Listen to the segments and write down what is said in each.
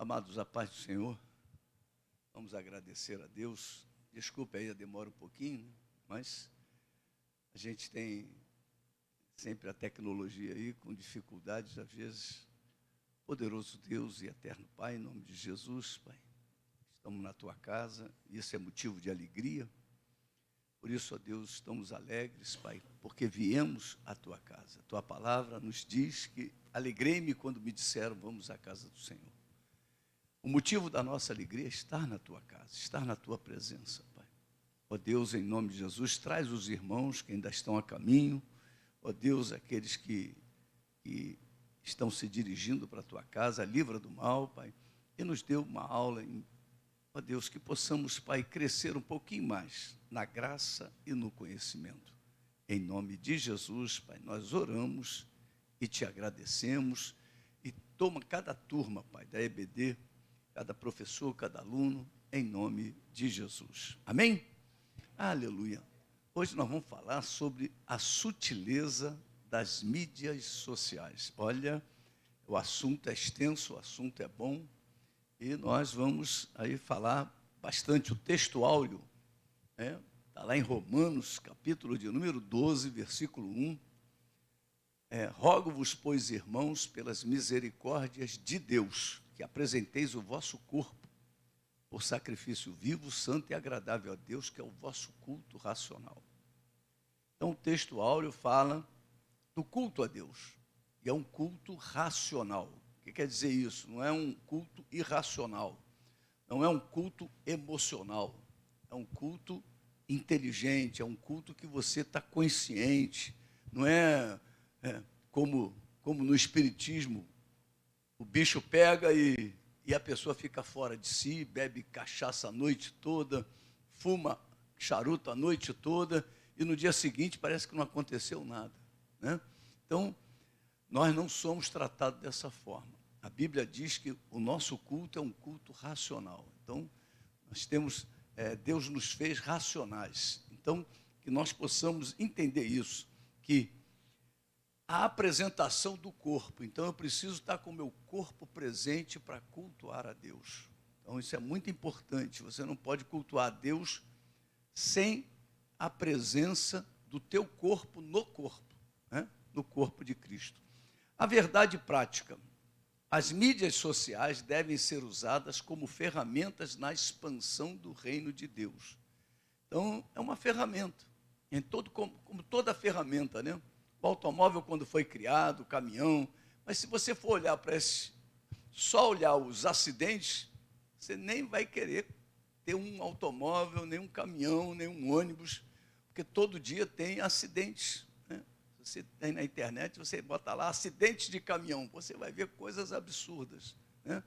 Amados, a paz do Senhor, vamos agradecer a Deus. Desculpe aí a demora um pouquinho, né? Mas a gente tem sempre a tecnologia aí com dificuldades, às vezes. Poderoso Deus e eterno Pai, em nome de Jesus, Pai, estamos na Tua casa, e isso é motivo de alegria. Por isso, ó Deus, estamos alegres, Pai, porque viemos à Tua casa. A Tua palavra nos diz que alegrei-me quando me disseram, vamos à casa do Senhor. O motivo da nossa alegria é estar na Tua casa, estar na Tua presença, Pai. Ó Deus, em nome de Jesus, traz os irmãos que ainda estão a caminho. Ó Deus, aqueles que estão se dirigindo para a Tua casa, livra do mal, Pai. E nos dê uma aula, ó Deus, que possamos, Pai, crescer um pouquinho mais na graça e no conhecimento. Em nome de Jesus, Pai, nós oramos e Te agradecemos. E toma cada turma, Pai, da EBD, cada professor, cada aluno, em nome de Jesus. Amém? Aleluia. Hoje nós vamos falar sobre a sutileza das mídias sociais. Olha, o assunto é extenso, o assunto é bom, e nós vamos aí falar bastante. O texto áureo está lá em Romanos, capítulo de número 12, versículo 1. Rogo-vos, pois, irmãos, pelas misericórdias de Deus, que apresenteis o vosso corpo por sacrifício vivo, santo e agradável a Deus, que é o vosso culto racional. Então, o texto áureo fala do culto a Deus, e é um culto racional. O que quer dizer isso? Não é um culto irracional, não é um culto emocional, é um culto inteligente, é um culto que você está consciente, não é, como no espiritismo, o bicho pega e a pessoa fica fora de si, bebe cachaça a noite toda, fuma charuto a noite toda, e no dia seguinte parece que não aconteceu nada, né? Então, nós não somos tratados dessa forma. A Bíblia diz que o nosso culto é um culto racional. Então, nós temos, Deus nos fez racionais. Então, que nós possamos entender isso, que a apresentação do corpo. Então, eu preciso estar com o meu corpo presente para cultuar a Deus. Então, isso é muito importante. Você não pode cultuar a Deus sem a presença do teu corpo no corpo, né? No corpo de Cristo. A verdade prática. As mídias sociais devem ser usadas como ferramentas na expansão do reino de Deus. Então, é uma ferramenta, como toda ferramenta, né? O automóvel, quando foi criado, o caminhão, mas se você for olhar para só olhar os acidentes, você nem vai querer ter um automóvel, nem um caminhão, nem um ônibus, porque todo dia tem acidentes, né? Você tem na internet, você bota lá acidentes de caminhão, você vai ver coisas absurdas, né?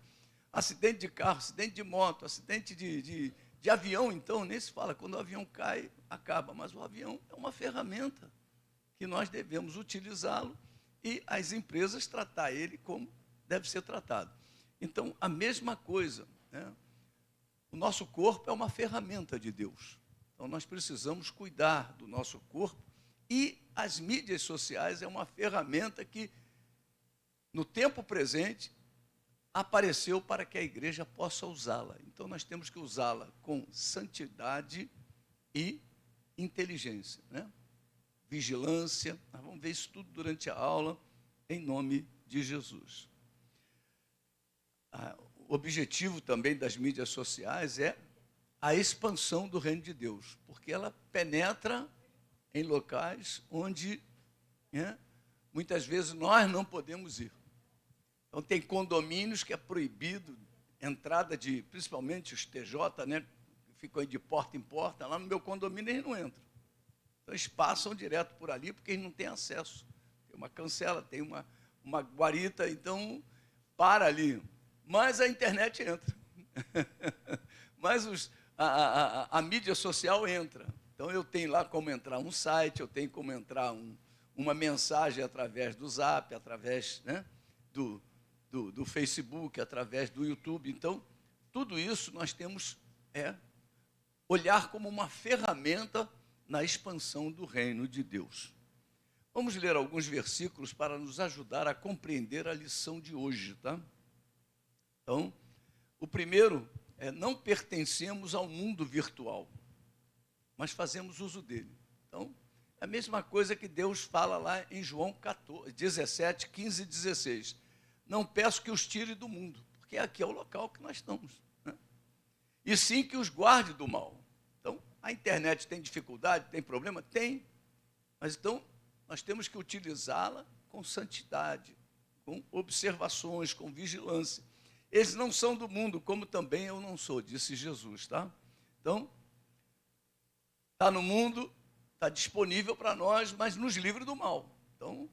Acidente de carro, acidente de moto, acidente de avião, então, nem se fala, quando o avião cai, acaba, mas o avião é uma ferramenta que nós devemos utilizá-lo e as empresas tratar ele como deve ser tratado. Então, a mesma coisa, né? O nosso corpo é uma ferramenta de Deus. Então, nós precisamos cuidar do nosso corpo, e as mídias sociais é uma ferramenta que, no tempo presente, apareceu para que a igreja possa usá-la. Então, nós temos que usá-la com santidade e inteligência, né? Vigilância. Nós vamos ver isso tudo durante a aula, em nome de Jesus. O objetivo também das mídias sociais é a expansão do reino de Deus, porque ela penetra em locais onde, né, muitas vezes nós não podemos ir. Então, tem condomínios que é proibido entrada de, principalmente os TJ, né, que ficam aí de porta em porta. Lá no meu condomínio eles não entram. Então, eles passam direto por ali, porque eles não têm acesso. Tem uma cancela, tem uma guarita, então para ali. Mas a internet entra. Mas a mídia social entra. Então, eu tenho lá como entrar um site, eu tenho como entrar uma mensagem através do Zap, através, né, do Facebook, através do YouTube. Então, tudo isso nós temos olhar como uma ferramenta na expansão do reino de Deus. Vamos ler alguns versículos para nos ajudar a compreender a lição de hoje, tá? Então, O primeiro é: não pertencemos ao mundo virtual, mas fazemos uso dele. Então, é a mesma coisa que Deus fala lá em João 17, 15 e 16. Não peço que os tire do mundo, porque aqui é o local que nós estamos, né? E sim que os guarde do mal. Então, a internet tem dificuldade, tem problema? Tem. Mas então, nós temos que utilizá-la com santidade, com observações, com vigilância. Eles não são do mundo, como também eu não sou, disse Jesus, tá? Então, está no mundo, está disponível para nós, mas nos livre do mal. Então,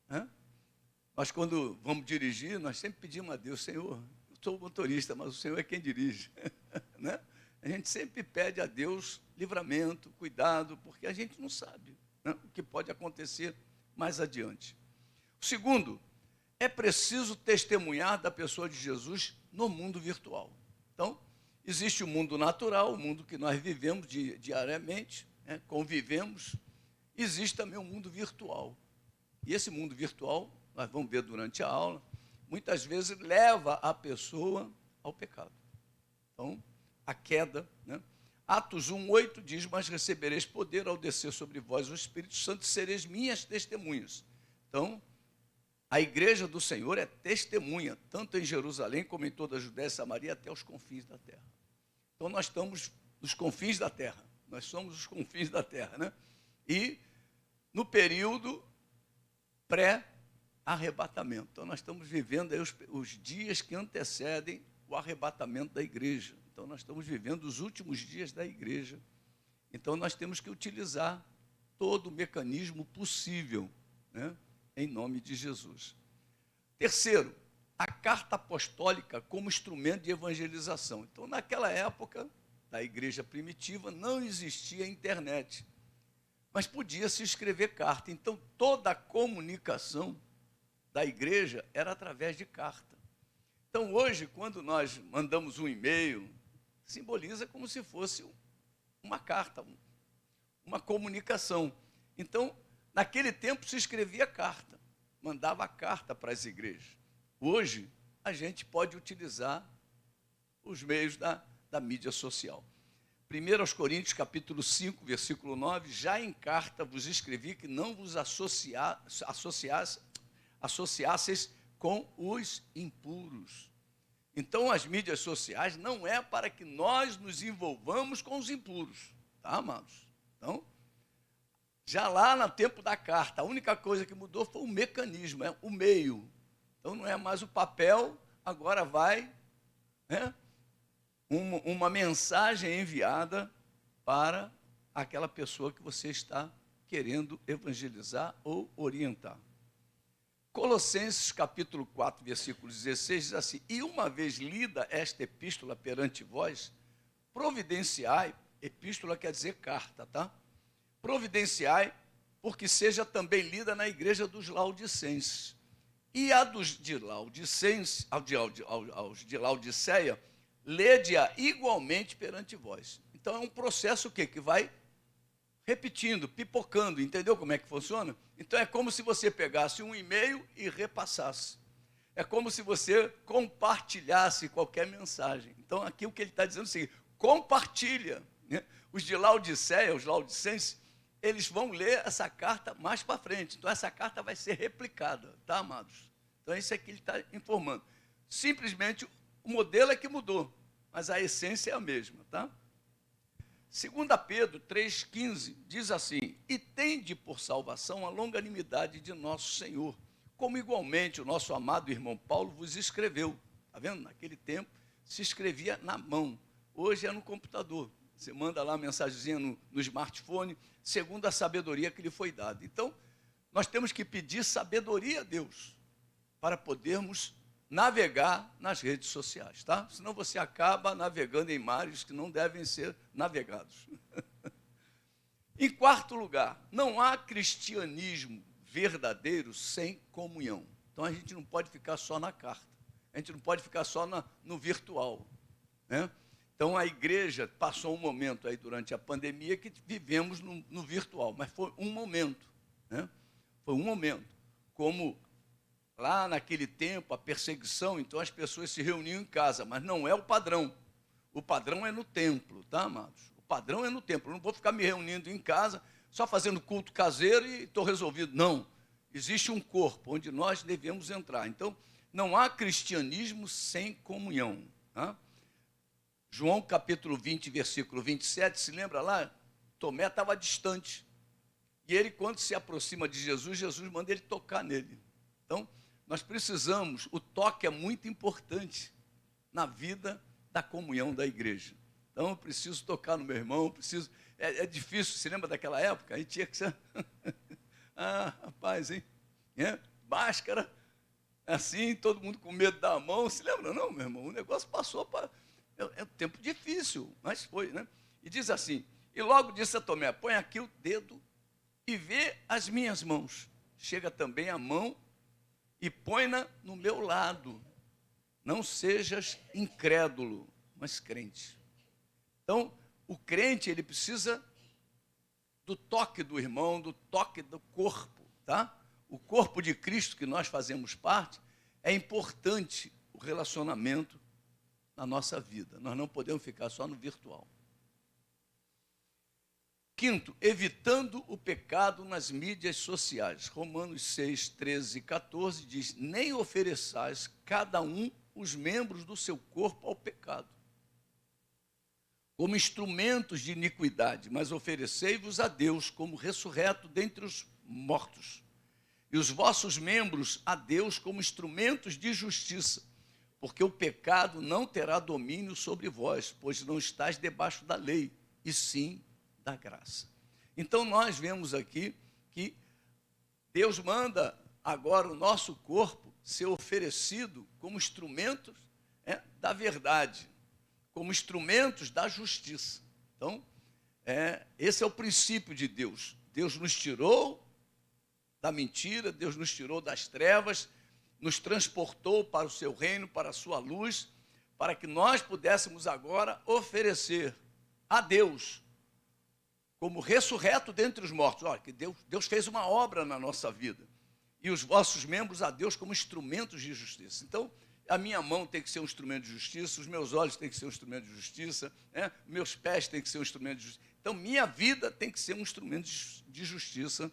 né? Nós, quando vamos dirigir, nós sempre pedimos a Deus: Senhor, eu sou o motorista, mas o Senhor é quem dirige. Né? A gente sempre pede a Deus livramento, cuidado, porque a gente não sabe, né, o que pode acontecer mais adiante. O segundo, é preciso testemunhar da pessoa de Jesus no mundo virtual. Então, existe o mundo natural, o mundo que nós vivemos diariamente, né, convivemos. Existe também o mundo virtual. E esse mundo virtual, nós vamos ver durante a aula, muitas vezes leva a pessoa ao pecado. Então, a queda, né? Atos 1:8 diz: mas recebereis poder ao descer sobre vós o Espírito Santo, e sereis minhas testemunhas. Então, a igreja do Senhor é testemunha, tanto em Jerusalém como em toda a Judéia e Samaria, até os confins da terra. Então, nós estamos nos confins da terra. Nós somos os confins da terra, né? E no período pré-arrebatamento. Então, nós estamos vivendo aí os dias que antecedem o arrebatamento da igreja. Então, nós estamos vivendo os últimos dias da igreja. Então, nós temos que utilizar todo o mecanismo possível, né, em nome de Jesus. Terceiro, a carta apostólica como instrumento de evangelização. Então, naquela época da igreja primitiva, não existia internet, mas podia se escrever carta. Então, toda a comunicação da igreja era através de carta. Então, hoje, quando nós mandamos um e-mail, simboliza como se fosse uma carta, uma comunicação. Então, naquele tempo se escrevia carta, mandava carta para as igrejas. Hoje, a gente pode utilizar os meios da mídia social. 1 Coríntios, capítulo 5, versículo 9, já em carta vos escrevi que não vos associasseis com os impuros. Então, as mídias sociais não é para que nós nos envolvamos com os impuros, tá, amados? Então, já lá no tempo da carta, a única coisa que mudou foi o mecanismo, o meio. Então, não é mais o papel, agora vai, né, uma mensagem enviada para aquela pessoa que você está querendo evangelizar ou orientar. Colossenses capítulo 4, versículo 16, diz assim: e uma vez lida esta epístola perante vós, providenciai, epístola quer dizer carta, tá? Providenciai, porque seja também lida na igreja dos Laodicenses. E a dos de Laodicenses, aos de Laodiceia, lede-a igualmente perante vós. Então é um processo o quê? Que vai repetindo, pipocando, entendeu como é que funciona? Então é como se você pegasse um e-mail e repassasse. É como se você compartilhasse qualquer mensagem. Então aqui o que ele está dizendo é o seguinte: compartilha, né? Os de Laodiceia, os laodicenses, eles vão ler essa carta mais para frente. Então essa carta vai ser replicada, tá, amados? Então isso é que ele está informando. Simplesmente o modelo é que mudou, mas a essência é a mesma, tá? 2 Pedro 3,15 diz assim: e tende por salvação a longanimidade de nosso Senhor, como igualmente o nosso amado irmão Paulo vos escreveu. Está vendo? Naquele tempo se escrevia na mão, hoje é no computador. Você manda lá a mensagenzinha no smartphone, segundo a sabedoria que lhe foi dada. Então, nós temos que pedir sabedoria a Deus para podermos navegar nas redes sociais, tá? Senão você acaba navegando em mares que não devem ser navegados. Em quarto lugar, não há cristianismo verdadeiro sem comunhão. Então a gente não pode ficar só na carta, a gente não pode ficar só no virtual, né? Então a igreja passou um momento aí durante a pandemia que vivemos no virtual, mas foi um momento, né? Foi um momento, como lá naquele tempo, a perseguição, então as pessoas se reuniam em casa, mas não é o padrão. O padrão é no templo, tá, amados? O padrão é no templo. Eu não vou ficar me reunindo em casa, só fazendo culto caseiro e estou resolvido. Não. Existe um corpo onde nós devemos entrar. Então, não há cristianismo sem comunhão. Tá? João capítulo 20, versículo 27, se lembra lá? Tomé estava distante. E ele, quando se aproxima de Jesus, Jesus manda ele tocar nele. Então, nós precisamos, o toque é muito importante na vida da comunhão da igreja. Então, eu preciso tocar no meu irmão, preciso... É difícil, se lembra daquela época? Aí tinha que ser... Ah, rapaz, hein? Máscara, assim, todo mundo com medo da mão. Se lembra? Não, meu irmão, o negócio passou para... É um tempo difícil, mas foi, né? E diz assim, e logo disse a Tomé, põe aqui o dedo e vê as minhas mãos. Chega também a mão e põe-na no meu lado. Não sejas incrédulo, mas crente. Então, o crente, ele precisa do toque do irmão, do toque do corpo, tá? O corpo de Cristo que nós fazemos parte, é importante o relacionamento na nossa vida. Nós não podemos ficar só no virtual. Quinto, evitando o pecado nas mídias sociais. Romanos 6, 13 e 14 diz, nem ofereçais cada um os membros do seu corpo ao pecado, como instrumentos de iniquidade, mas oferecei-vos a Deus como ressurreto dentre os mortos, e os vossos membros a Deus como instrumentos de justiça, porque o pecado não terá domínio sobre vós, pois não estáis debaixo da lei, e sim da graça. Então nós vemos aqui que Deus manda agora o nosso corpo ser oferecido como instrumentos da verdade, como instrumentos da justiça. Então, esse é o princípio de Deus. Deus nos tirou da mentira, Deus nos tirou das trevas, nos transportou para o seu reino, para a sua luz, para que nós pudéssemos agora oferecer a Deus como ressurreto dentre os mortos. Olha, que Deus fez uma obra na nossa vida. E os vossos membros a Deus como instrumentos de justiça. Então, a minha mão tem que ser um instrumento de justiça, os meus olhos têm que ser um instrumento de justiça, meus pés têm que ser um instrumento de justiça. Então, minha vida tem que ser um instrumento de justiça,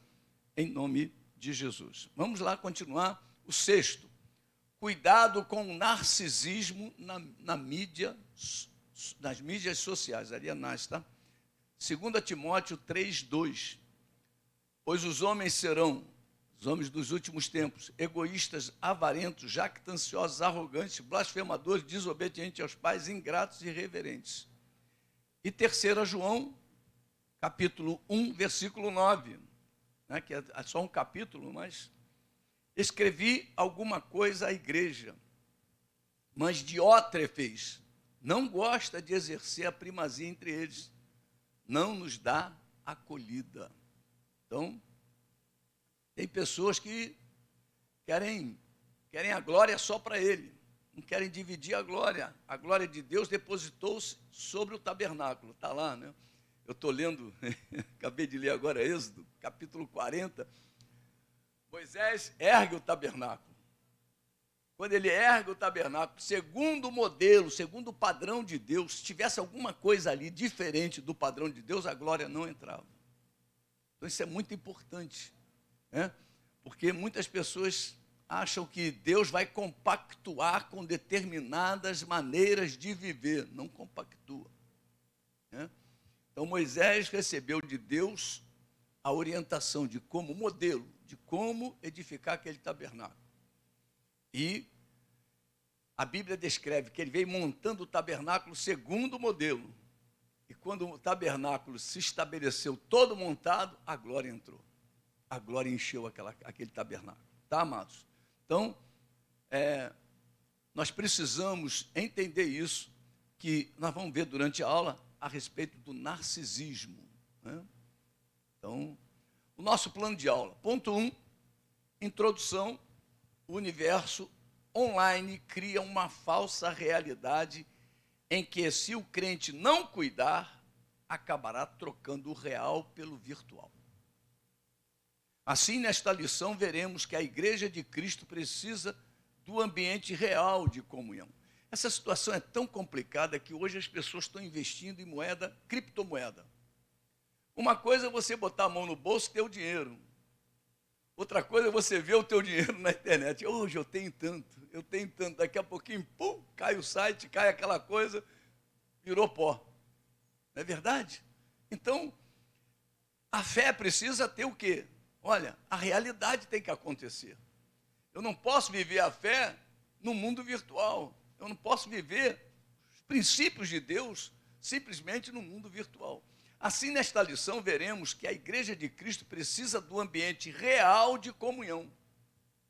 em nome de Jesus. Vamos lá continuar. O sexto, cuidado com o narcisismo nas mídias sociais. Arianás, tá? 2 Timóteo 3, 2. Pois os homens serão, os homens dos últimos tempos, egoístas, avarentos, jactanciosos, arrogantes, blasfemadores, desobedientes aos pais, ingratos e irreverentes. E 3 João, capítulo 1, versículo 9, né, que é só um capítulo, mas escrevi alguma coisa à igreja, mas Diótrefes não gosta de exercer a primazia entre eles, não nos dá acolhida. Então, tem pessoas que querem a glória só para ele, não querem dividir a glória. A glória de Deus depositou-se sobre o tabernáculo, está lá, né? Eu estou lendo, acabei de ler agora Êxodo, capítulo 40, Moisés ergue o tabernáculo. Quando ele ergue o tabernáculo, segundo o modelo, segundo o padrão de Deus, se tivesse alguma coisa ali diferente do padrão de Deus, a glória não entrava. Então isso é muito importante, né? Porque muitas pessoas acham que Deus vai compactuar com determinadas maneiras de viver. Não compactua, né? Então Moisés recebeu de Deus a orientação de como modelo, de como edificar aquele tabernáculo. E a Bíblia descreve que ele veio montando o tabernáculo segundo o modelo. E quando o tabernáculo se estabeleceu todo montado, a glória entrou. A glória encheu aquele tabernáculo. Tá, amados? Então, nós precisamos entender isso, que nós vamos ver durante a aula a respeito do narcisismo, né? Então, o nosso plano de aula. Ponto 1, introdução. O universo online cria uma falsa realidade em que, se o crente não cuidar, acabará trocando o real pelo virtual. Assim, nesta lição, veremos que a Igreja de Cristo precisa do ambiente real de comunhão. Essa situação é tão complicada que hoje as pessoas estão investindo em moeda, criptomoeda. Uma coisa é você botar a mão no bolso e ter o dinheiro. Outra coisa é você ver o teu dinheiro na internet. Hoje eu tenho tanto. Daqui a pouquinho, pum, cai o site, cai aquela coisa, virou pó. Não é verdade? Então, a fé precisa ter o quê? Olha, a realidade tem que acontecer. Eu não posso viver a fé no mundo virtual. Eu não posso viver os princípios de Deus simplesmente no mundo virtual. Assim, nesta lição, veremos que a Igreja de Cristo precisa do ambiente real de comunhão.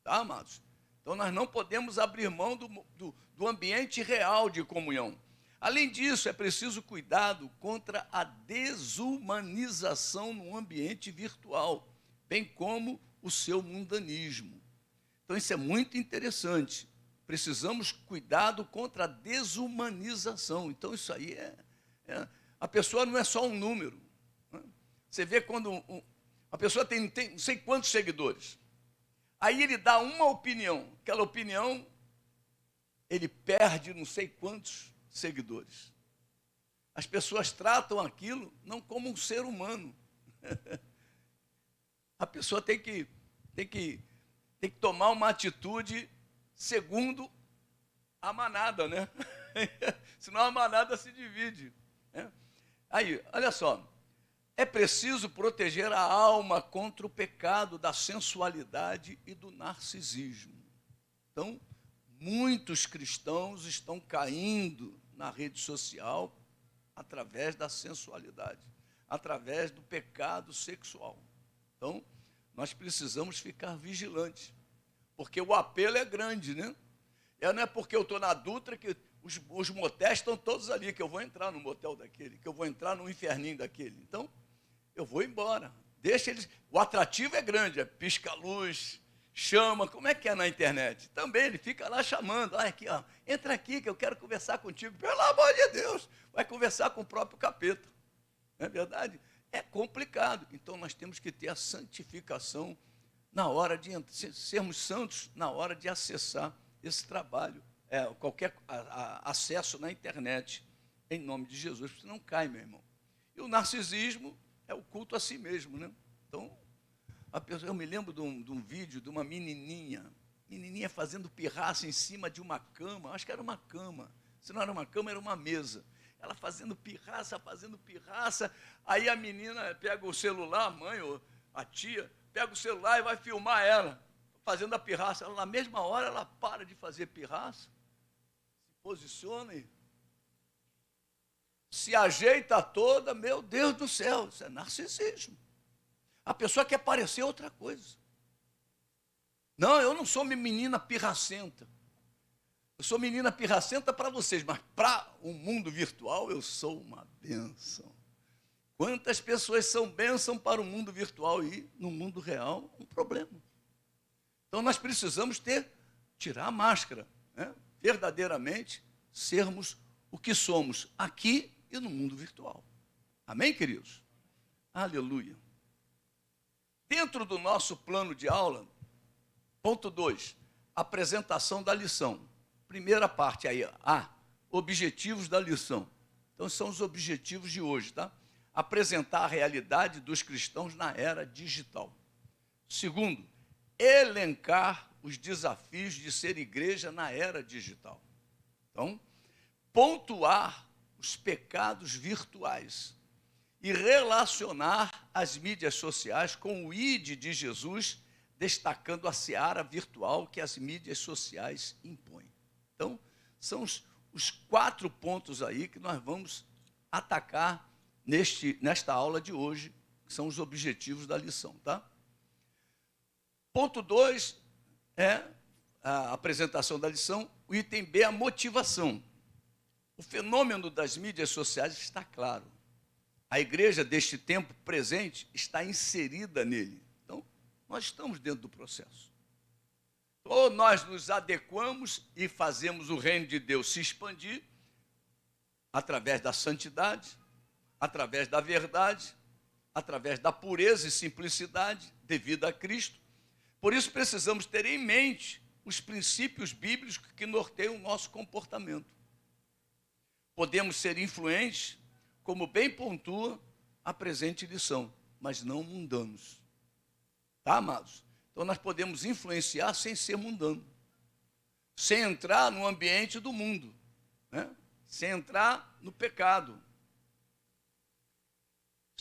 Tá, amados? Então, nós não podemos abrir mão do ambiente real de comunhão. Além disso, é preciso cuidado contra a desumanização no ambiente virtual, bem como o seu mundanismo. Então, isso é muito interessante. Precisamos cuidado contra a desumanização. Então, isso aí a pessoa não é só um número. Né? Você vê quando a pessoa tem não sei quantos seguidores. Aí ele dá uma opinião. Aquela opinião, ele perde não sei quantos seguidores. As pessoas tratam aquilo não como um ser humano. A pessoa tem que tomar uma atitude segundo a manada, né? Senão a manada se divide. Né? Aí, olha só, é preciso proteger a alma contra o pecado da sensualidade e do narcisismo. Então, muitos cristãos estão caindo na rede social através da sensualidade, através do pecado sexual. Então, nós precisamos ficar vigilantes, porque o apelo é grande, né? Não é porque eu estou na Dutra que os motéis estão todos ali, que eu vou entrar no motel daquele, que eu vou entrar no inferninho daquele. Então, eu vou embora. Deixa eles. O atrativo é grande, pisca-luz, chama. Como é que é na internet? Também ele fica lá chamando. Ah, aqui, ó, entra aqui que eu quero conversar contigo. Pelo amor de Deus, vai conversar com o próprio capeta. Não é verdade? É complicado. Então, nós temos que ter a santificação na hora de sermos santos na hora de acessar esse trabalho, qualquer acesso na internet, em nome de Jesus, porque não cai, meu irmão. E o narcisismo é o culto a si mesmo, né? Então, eu me lembro de um vídeo de uma menininha fazendo pirraça em cima de uma cama, acho que era uma cama, se não era uma cama, era uma mesa. Ela fazendo pirraça, aí a menina pega o celular, a mãe ou a tia, pega o celular e vai filmar ela, fazendo a pirraça. Ela, na mesma hora, ela para de fazer pirraça, se posiciona e se ajeita toda. Meu Deus do céu, isso é narcisismo. A pessoa quer parecer outra coisa. Não, eu não sou menina pirracenta. Eu sou menina pirracenta para vocês, mas para o mundo virtual eu sou uma bênção. Quantas pessoas são bênção para o mundo virtual e no mundo real um problema. Então nós precisamos tirar a máscara, né? Verdadeiramente sermos o que somos aqui e no mundo virtual. Amém, queridos? Aleluia. Dentro do nosso plano de aula, ponto 2, apresentação da lição. Primeira parte aí, objetivos da lição. Então são os objetivos de hoje, tá? Apresentar a realidade dos cristãos na era digital. Segundo, elencar os desafios de ser igreja na era digital. Então, pontuar os pecados virtuais e relacionar as mídias sociais com o ID de Jesus, destacando a seara virtual que as mídias sociais impõem. Então, são os 4 pontos aí que nós vamos atacar nesta aula de hoje, que são os objetivos da lição, tá? Ponto 2 é a apresentação da lição. O item B, a motivação. O fenômeno das mídias sociais está claro. A igreja deste tempo presente está inserida nele. Então, nós estamos dentro do processo. Ou nós nos adequamos e fazemos o reino de Deus se expandir através da santidade, através da verdade, através da pureza e simplicidade devida a Cristo. Por isso precisamos ter em mente os princípios bíblicos que norteiam o nosso comportamento. Podemos ser influentes, como bem pontua a presente lição, mas não mundanos. Tá, amados? Então nós podemos influenciar sem ser mundano, sem entrar no ambiente do mundo, né? Sem entrar no pecado.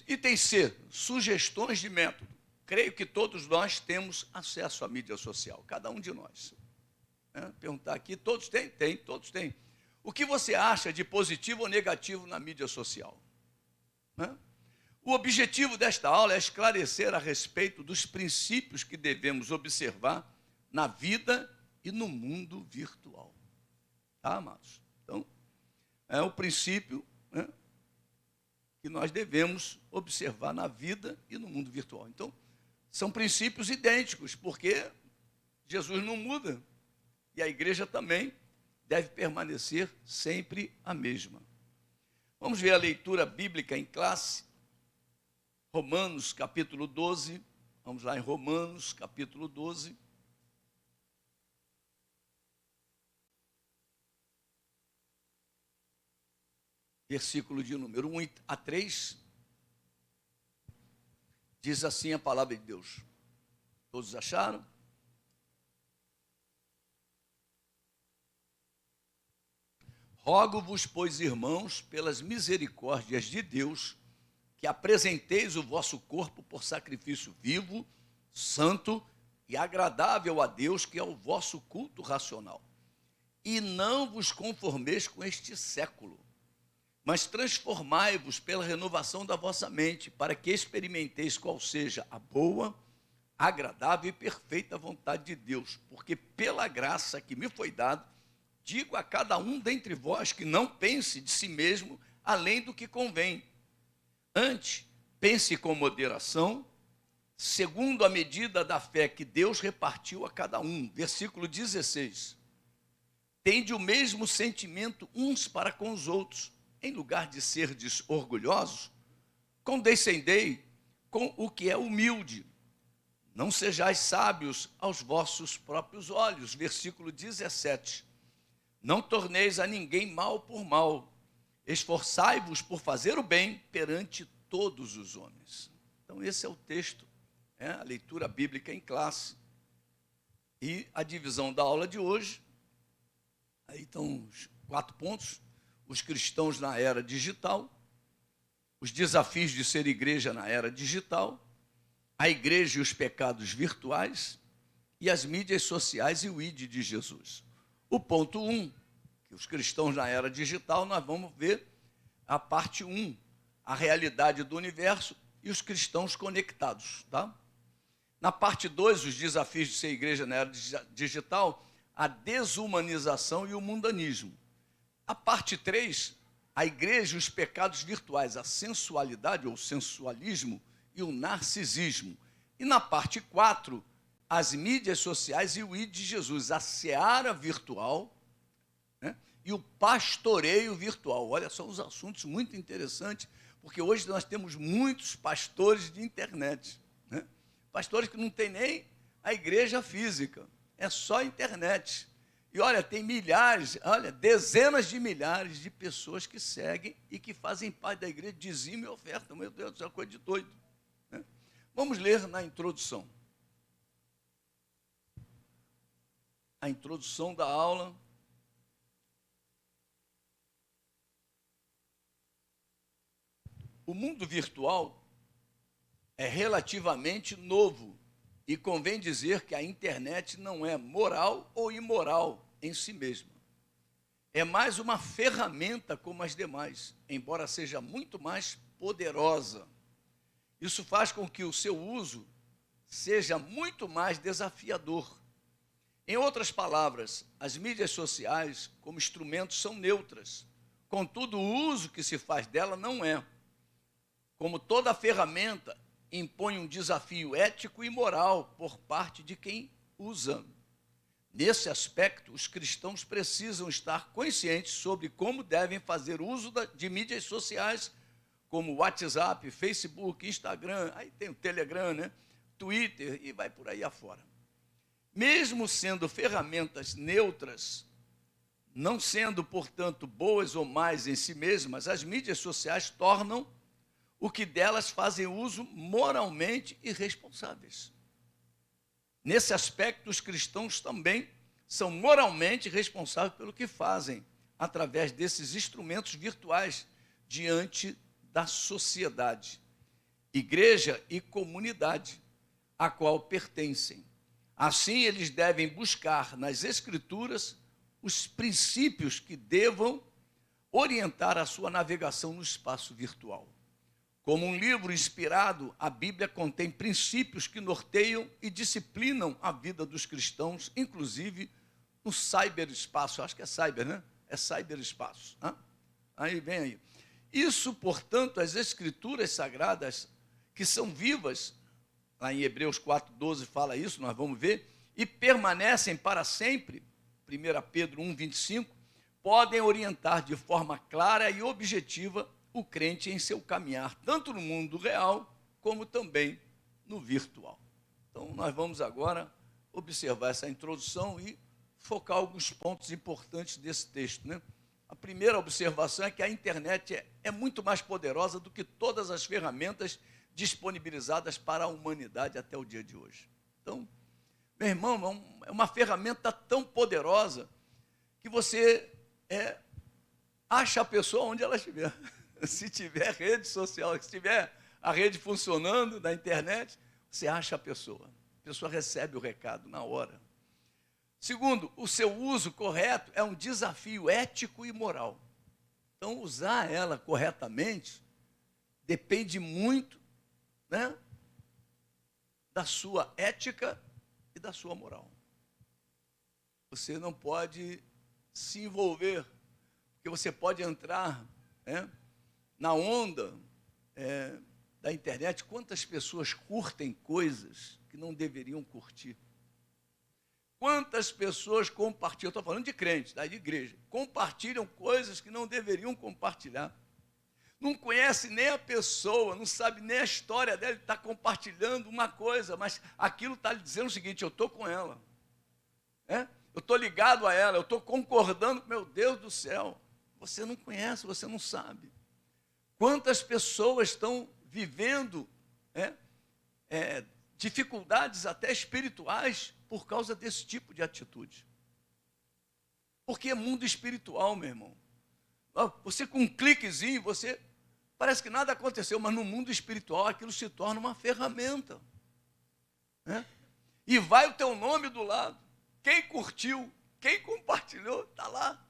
Item C, sugestões de método. Creio que todos nós temos acesso à mídia social, cada um de nós. Perguntar aqui, todos têm? Tem, todos têm. O que você acha de positivo ou negativo na mídia social? O objetivo desta aula é esclarecer a respeito dos princípios que devemos observar na vida e no mundo virtual. Tá, amados? Então, é o princípio, né, que nós devemos observar na vida e no mundo virtual. Então, são princípios idênticos, porque Jesus não muda e a igreja também deve permanecer sempre a mesma. Vamos ver a leitura bíblica em classe. Romanos, capítulo 12. Vamos lá em Romanos, capítulo 12. Versículo de número 1 a 3. Diz assim a palavra de Deus. Todos acharam? Rogo-vos, pois, irmãos, pelas misericórdias de Deus, que apresenteis o vosso corpo por sacrifício vivo, santo e agradável a Deus, que é o vosso culto racional. E não vos conformeis com este século, mas transformai-vos pela renovação da vossa mente, para que experimenteis qual seja a boa, agradável e perfeita vontade de Deus. Porque pela graça que me foi dada, digo a cada um dentre vós que não pense de si mesmo além do que convém. Antes, pense com moderação, segundo a medida da fé que Deus repartiu a cada um. Versículo 16. Tende o mesmo sentimento uns para com os outros. Em lugar de serdes orgulhosos, condescendei com o que é humilde. Não sejais sábios aos vossos próprios olhos. Versículo 17. Não torneis a ninguém mal por mal. Esforçai-vos por fazer o bem perante todos os homens. Então esse é o texto, a leitura bíblica em classe. E a divisão da aula de hoje, aí estão os 4 pontos. Os cristãos na era digital, os desafios de ser igreja na era digital, a igreja e os pecados virtuais, e as mídias sociais e o ID de Jesus. O ponto 1, que os cristãos na era digital, nós vamos ver a parte 1, a realidade do universo e os cristãos conectados. Tá? Na parte 2, os desafios de ser igreja na era digital, a desumanização e o mundanismo. A parte 3, a igreja e os pecados virtuais, a sensualidade ou sensualismo e o narcisismo. E na parte 4, as mídias sociais e o ID de Jesus, a seara virtual, né, e o pastoreio virtual. Olha, são os assuntos muito interessantes, porque hoje nós temos muitos pastores de internet, né? Pastores que não têm nem a igreja física, é só internet. E olha, tem milhares, dezenas de milhares de pessoas que seguem e que fazem parte da igreja, dizimo e oferta. Meu Deus do céu, coisa de doido, né? Vamos ler na introdução. A introdução da aula. O mundo virtual é relativamente novo e convém dizer que a internet não é moral ou imoral em si mesma. É mais uma ferramenta como as demais, embora seja muito mais poderosa. Isso faz com que o seu uso seja muito mais desafiador. Em outras palavras, as mídias sociais, como instrumentos, são neutras. Contudo, o uso que se faz dela não é. Como toda ferramenta, impõe um desafio ético e moral por parte de quem usa. Nesse aspecto, os cristãos precisam estar conscientes sobre como devem fazer uso de mídias sociais como WhatsApp, Facebook, Instagram, aí tem o Telegram, né? Twitter e vai por aí afora. Mesmo sendo ferramentas neutras, não sendo, portanto, boas ou más em si mesmas, as mídias sociais tornam o que delas fazem uso moralmente irresponsáveis. Nesse aspecto, os cristãos também são moralmente responsáveis pelo que fazem através desses instrumentos virtuais diante da sociedade, igreja e comunidade a qual pertencem. Assim, eles devem buscar nas Escrituras os princípios que devam orientar a sua navegação no espaço virtual. Como um livro inspirado, a Bíblia contém princípios que norteiam e disciplinam a vida dos cristãos, inclusive no cyberespaço. Acho que é cyber, né? É cyberespaço. Aí, vem aí. Isso, portanto, as Escrituras Sagradas, que são vivas, lá em Hebreus 4,12 fala isso, nós vamos ver, e permanecem para sempre, 1 Pedro 1,25, podem orientar de forma clara e objetiva o crente em seu caminhar, tanto no mundo real, como também no virtual. Então, nós vamos agora observar essa introdução e focar alguns pontos importantes desse texto, né? A primeira observação é que a internet é muito mais poderosa do que todas as ferramentas disponibilizadas para a humanidade até o dia de hoje. Então, meu irmão, é uma ferramenta tão poderosa que você acha a pessoa onde ela estiver. Se tiver rede social, se tiver a rede funcionando na internet, você acha a pessoa recebe o recado na hora. Segundo, o seu uso correto é um desafio ético e moral. Então, usar ela corretamente depende muito, né, da sua ética e da sua moral. Você não pode se envolver, porque você pode entrar, né, na onda da internet. Quantas pessoas curtem coisas que não deveriam curtir? Quantas pessoas compartilham, estou falando de crentes, da igreja, compartilham coisas que não deveriam compartilhar. Não conhece nem a pessoa, não sabe nem a história dela, ele está compartilhando uma coisa, mas aquilo está lhe dizendo o seguinte: eu estou com ela, eu estou ligado a ela, eu estou concordando, meu Deus do céu, você não conhece, você não sabe. Quantas pessoas estão vivendo dificuldades até espirituais por causa desse tipo de atitude? Porque é mundo espiritual, meu irmão. Você com um cliquezinho, você parece que nada aconteceu, mas no mundo espiritual aquilo se torna uma ferramenta, né? E vai o teu nome do lado. Quem curtiu, quem compartilhou, está lá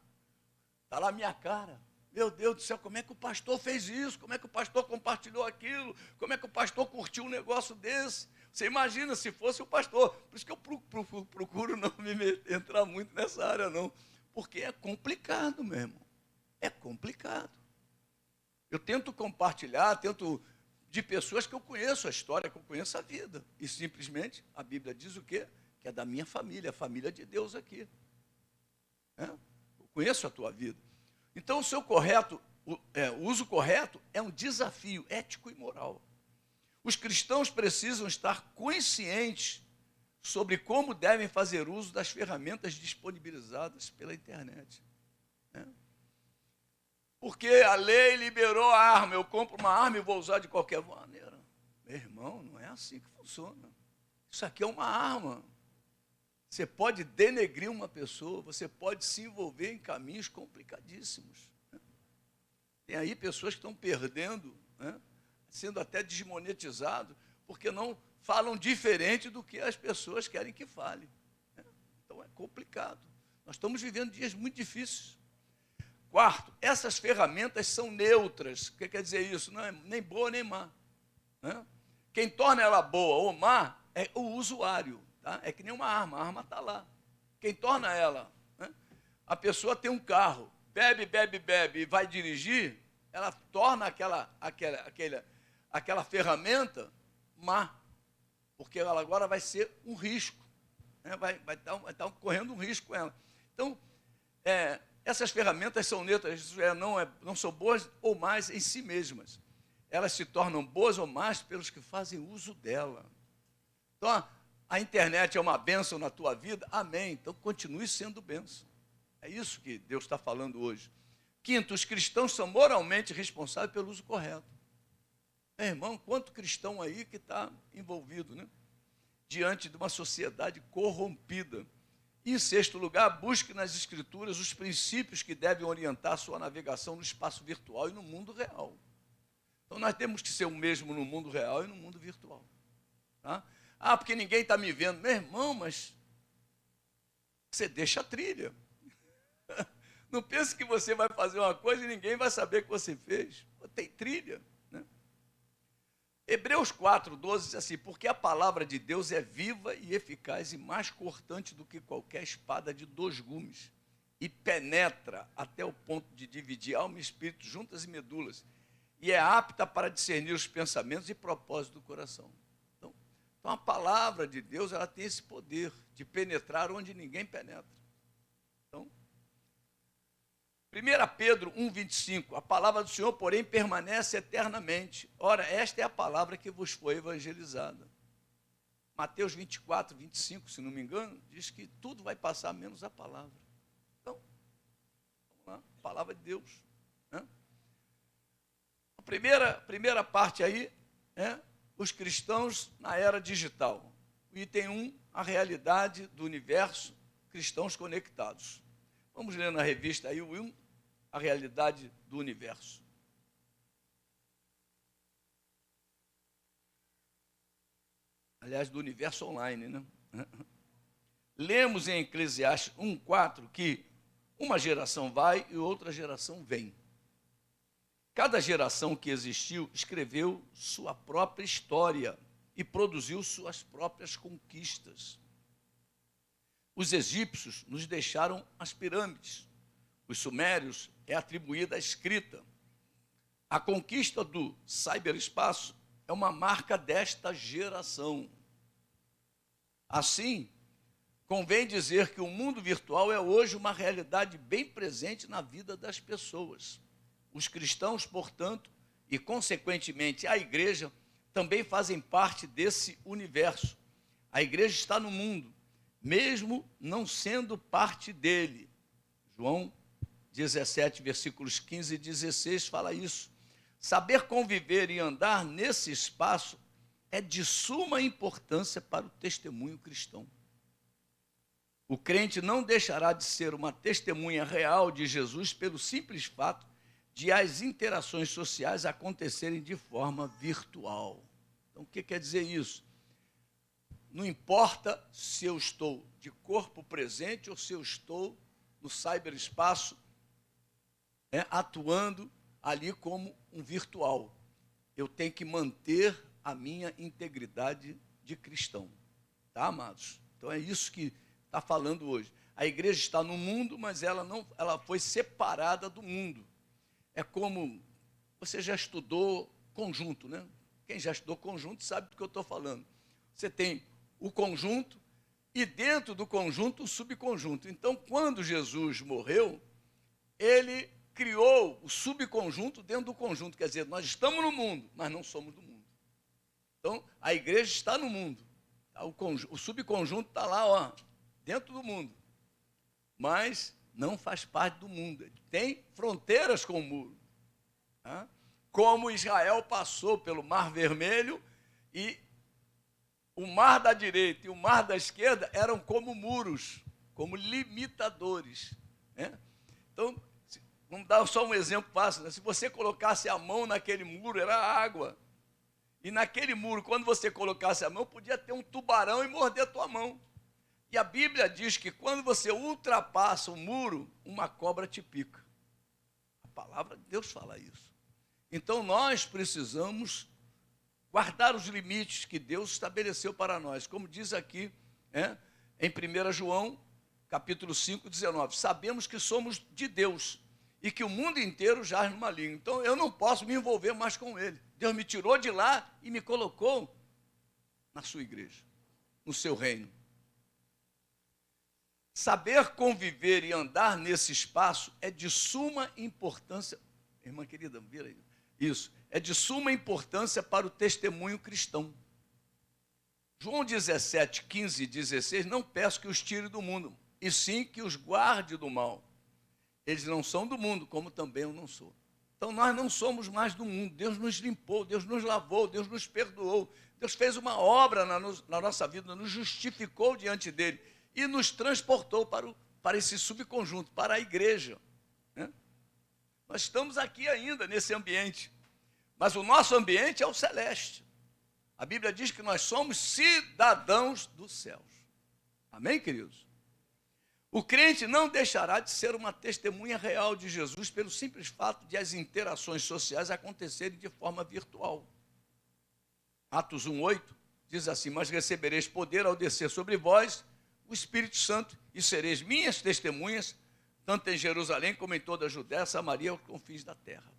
a minha cara. Meu Deus do céu, como é que o pastor fez isso? Como é que o pastor compartilhou aquilo? Como é que o pastor curtiu um negócio desse? Você imagina se fosse o pastor. Por isso que eu procuro não entrar muito nessa área, não. Porque é complicado, meu irmão. É complicado. Eu tento compartilhar, de pessoas que eu conheço a história, que eu conheço a vida. E simplesmente a Bíblia diz o quê? Que é da minha família, a família de Deus aqui. Eu conheço a tua vida. Então, o uso correto é um desafio ético e moral. Os cristãos precisam estar conscientes sobre como devem fazer uso das ferramentas disponibilizadas pela internet. Porque a lei liberou a arma, eu compro uma arma e vou usar de qualquer maneira. Meu irmão, não é assim que funciona. Isso aqui é uma arma. Você pode denegrir uma pessoa, você pode se envolver em caminhos complicadíssimos. Tem aí pessoas que estão perdendo, sendo até desmonetizados, porque não falam diferente do que as pessoas querem que fale. Então é complicado. Nós estamos vivendo dias muito difíceis. Quarto, essas ferramentas são neutras. O que quer dizer isso? Não é nem boa nem má. Quem torna ela boa ou má é o usuário. Tá? É que nem uma arma, a arma está lá. Quem torna ela, a pessoa tem um carro, bebe e vai dirigir, ela torna aquela ferramenta má, porque ela agora vai ser um risco, vai estar correndo um risco com ela. Então, essas ferramentas são neutras, não são boas ou más em si mesmas. elas se tornam boas ou más pelos que fazem uso dela. Então, a internet é uma bênção na tua vida? Amém. Então, continue sendo bênção. É isso que Deus está falando hoje. Quinto, os cristãos são moralmente responsáveis pelo uso correto. Meu irmão, quanto cristão aí que está envolvido, né? Diante de uma sociedade corrompida. E, em sexto lugar, busque nas Escrituras os princípios que devem orientar a sua navegação no espaço virtual e no mundo real. Então, nós temos que ser o mesmo no mundo real e no mundo virtual. Tá? Ah, porque ninguém está me vendo. Meu irmão, mas você deixa a trilha. Não pense que você vai fazer uma coisa e ninguém vai saber que você fez. Tem trilha. Né? Hebreus 4:12 diz assim, porque a palavra de Deus é viva e eficaz e mais cortante do que qualquer espada de 2 gumes e penetra até o ponto de dividir alma e espírito, juntas e medulas, e é apta para discernir os pensamentos e propósitos do coração. Então a palavra de Deus, ela tem esse poder de penetrar onde ninguém penetra. Então, 1 Pedro 1:25, a palavra do Senhor, porém, permanece eternamente. Ora, esta é a palavra que vos foi evangelizada. Mateus 24:25, se não me engano, diz que tudo vai passar menos a palavra. Então, vamos lá, palavra de Deus. Né? A primeira parte aí é os cristãos na era digital. O item 1, a realidade do universo, cristãos conectados. Vamos ler na revista aí, Will, a realidade do universo. Aliás, do universo online, né? Lemos em Eclesiastes 1:4 que uma geração vai e outra geração vem. Cada geração que existiu escreveu sua própria história e produziu suas próprias conquistas. Os egípcios nos deixaram as pirâmides. Os sumérios é atribuída a escrita. A conquista do ciberespaço é uma marca desta geração. Assim, convém dizer que o mundo virtual é hoje uma realidade bem presente na vida das pessoas. Os cristãos, portanto, e consequentemente a igreja, também fazem parte desse universo. A igreja está no mundo, mesmo não sendo parte dele. João 17, versículos 15 e 16 fala isso. Saber conviver e andar nesse espaço é de suma importância para o testemunho cristão. O crente não deixará de ser uma testemunha real de Jesus pelo simples fato de as interações sociais acontecerem de forma virtual. Então, o que quer dizer isso? Não importa se eu estou de corpo presente ou se eu estou no ciberespaço, atuando ali como um virtual. Eu tenho que manter a minha integridade de cristão. Tá, amados? Então, é isso que está falando hoje. A igreja está no mundo, mas ela foi separada do mundo. É como, você já estudou conjunto, né? Quem já estudou conjunto sabe do que eu estou falando. Você tem o conjunto e dentro do conjunto o subconjunto. Então, quando Jesus morreu, ele criou o subconjunto dentro do conjunto. Quer dizer, nós estamos no mundo, mas não somos do mundo. Então, a igreja está no mundo. Tá? O subconjunto está lá, dentro do mundo. Mas não faz parte do mundo. Ele tem fronteiras com o muro. Tá? Como Israel passou pelo Mar Vermelho e o mar da direita e o mar da esquerda eram como muros, como limitadores. Né? Então, vamos dar só um exemplo fácil. Né? Se você colocasse a mão naquele muro, era água. E naquele muro, quando você colocasse a mão, podia ter um tubarão e morder a tua mão. E a Bíblia diz que quando você ultrapassa o muro, uma cobra te pica. A palavra de Deus fala isso. Então nós precisamos guardar os limites que Deus estabeleceu para nós. Como diz aqui, em 1 João, capítulo 5, 19. Sabemos que somos de Deus e que o mundo inteiro jaz no maligno. Então eu não posso me envolver mais com ele. Deus me tirou de lá e me colocou na sua igreja, no seu reino. Saber conviver e andar nesse espaço é de suma importância. Irmã querida, vira aí. Isso. É de suma importância para o testemunho cristão. João 17, 15 e 16, não peço que os tire do mundo, e sim que os guarde do mal. Eles não são do mundo, como também eu não sou. Então nós não somos mais do mundo. Deus nos limpou, Deus nos lavou, Deus nos perdoou. Deus fez uma obra na nossa vida, nos justificou diante dele e nos transportou para esse subconjunto, para a igreja. Né? Nós estamos aqui ainda nesse ambiente, mas o nosso ambiente é o celeste. A Bíblia diz que nós somos cidadãos dos céus. Amém, queridos? O crente não deixará de ser uma testemunha real de Jesus pelo simples fato de as interações sociais acontecerem de forma virtual. Atos 1:8 diz assim: mas recebereis poder ao descer sobre vós o Espírito Santo e sereis minhas testemunhas, tanto em Jerusalém como em toda a Judéia, Samaria e aos confins da terra.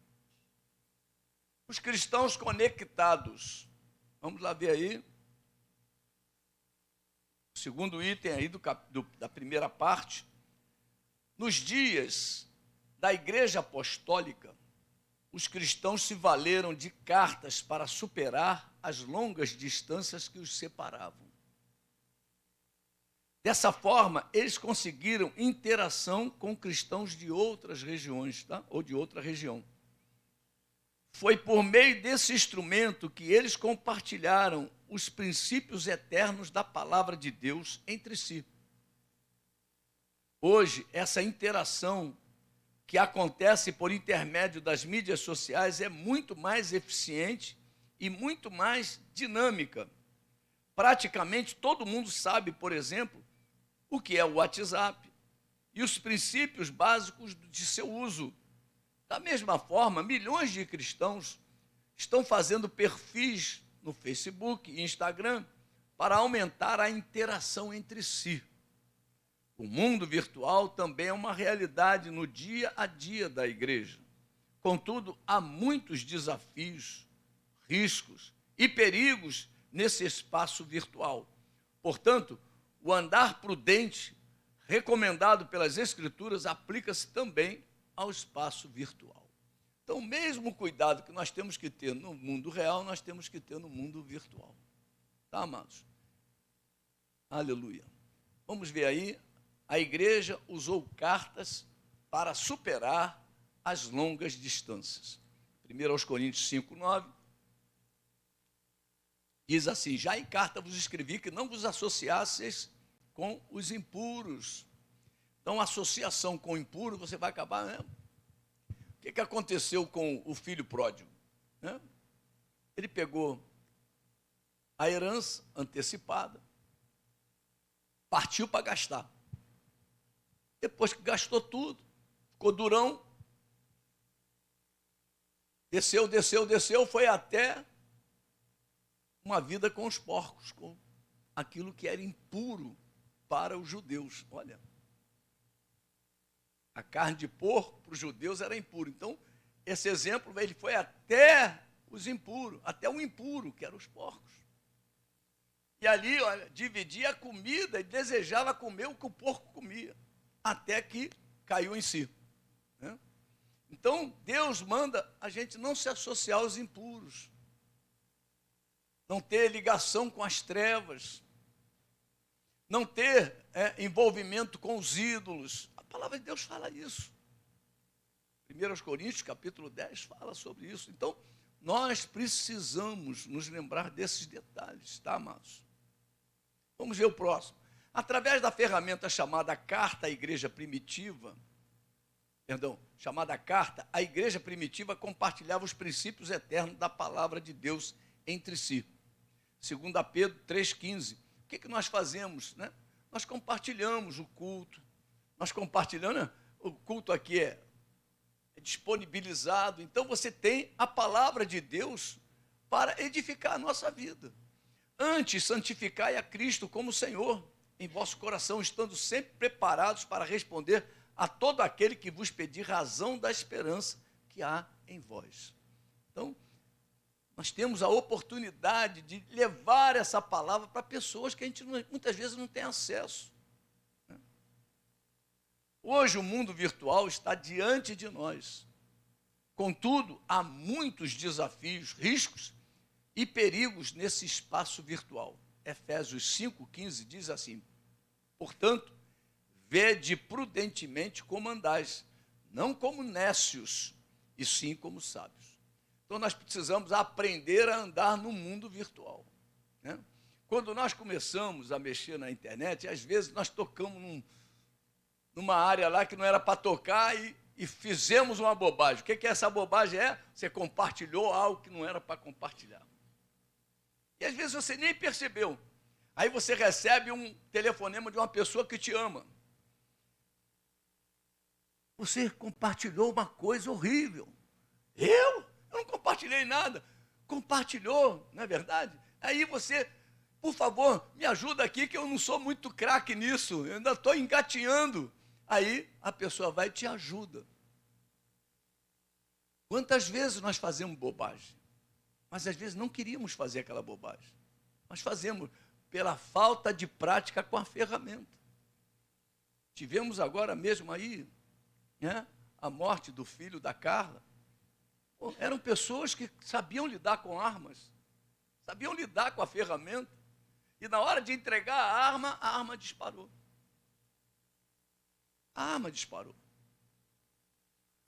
Os cristãos conectados. Vamos lá ver aí. O segundo item aí da primeira parte. Nos dias da Igreja Apostólica, os cristãos se valeram de cartas para superar as longas distâncias que os separavam. Dessa forma, eles conseguiram interação com cristãos de outras regiões, tá? Ou de outra região. Foi por meio desse instrumento que eles compartilharam os princípios eternos da palavra de Deus entre si. Hoje, essa interação que acontece por intermédio das mídias sociais é muito mais eficiente e muito mais dinâmica. Praticamente todo mundo sabe, por exemplo, o que é o WhatsApp e os princípios básicos de seu uso. Da mesma forma, milhões de cristãos estão fazendo perfis no Facebook e Instagram para aumentar a interação entre si. O mundo virtual também é uma realidade no dia a dia da igreja. Contudo, há muitos desafios, riscos e perigos nesse espaço virtual. Portanto, o andar prudente, recomendado pelas Escrituras, aplica-se também ao espaço virtual. Então, o mesmo cuidado que nós temos que ter no mundo real, nós temos que ter no mundo virtual. Tá, amados? Aleluia. Vamos ver aí, a igreja usou cartas para superar as longas distâncias. 1 Coríntios 5:9 diz assim: já em carta vos escrevi que não vos associasseis com os impuros. Então, associação com o impuro, você vai acabar, né? O que aconteceu com o filho pródigo? Né? Ele pegou a herança antecipada, partiu para gastar. Depois que gastou tudo, ficou durão, desceu, foi até uma vida com os porcos, com aquilo que era impuro para os judeus. Olha, a carne de porco para os judeus era impuro. Então, esse exemplo, ele foi até os impuros, até o impuro, que eram os porcos. E ali, olha, dividia a comida e desejava comer o que o porco comia, até que caiu em si. Né? Então, Deus manda a gente não se associar aos impuros, não ter ligação com as trevas, não ter envolvimento com os ídolos. A palavra de Deus fala isso. 1 Coríntios, capítulo 10, fala sobre isso. Então, nós precisamos nos lembrar desses detalhes, tá, amados? Vamos ver o próximo. Através da ferramenta chamada Carta à Igreja Primitiva, a Igreja Primitiva compartilhava os princípios eternos da palavra de Deus entre si. 2 Pedro 3,15. O que nós fazemos? Né? Nós compartilhamos o culto. Nós compartilhamos, né? O culto aqui é disponibilizado. Então você tem a palavra de Deus para edificar a nossa vida. Antes, santificai a Cristo como Senhor em vosso coração, estando sempre preparados para responder a todo aquele que vos pedir razão da esperança que há em vós. Então, nós temos a oportunidade de levar essa palavra para pessoas que a gente muitas vezes não tem acesso. Hoje o mundo virtual está diante de nós. Contudo, há muitos desafios, riscos e perigos nesse espaço virtual. Efésios 5,15 diz assim: portanto, vede prudentemente como andais, não como nécios, e sim como sábios. Então, nós precisamos aprender a andar no mundo virtual, né? Quando nós começamos a mexer na internet, às vezes nós tocamos numa área lá que não era para tocar e fizemos uma bobagem. O que essa bobagem é? Você compartilhou algo que não era para compartilhar. E às vezes você nem percebeu. Aí você recebe um telefonema de uma pessoa que te ama. Você compartilhou uma coisa horrível. Eu não compartilhei nada. Compartilhou, não é verdade? Aí você, por favor, me ajuda aqui que eu não sou muito craque nisso. Eu ainda estou engatinhando. Aí a pessoa vai e te ajuda. Quantas vezes nós fazemos bobagem? Mas às vezes não queríamos fazer aquela bobagem. Nós fazemos pela falta de prática com a ferramenta. Tivemos agora mesmo aí, né, a morte do filho da Carla. Pô, eram pessoas que sabiam lidar com armas, sabiam lidar com a ferramenta, e na hora de entregar a arma disparou. A arma disparou.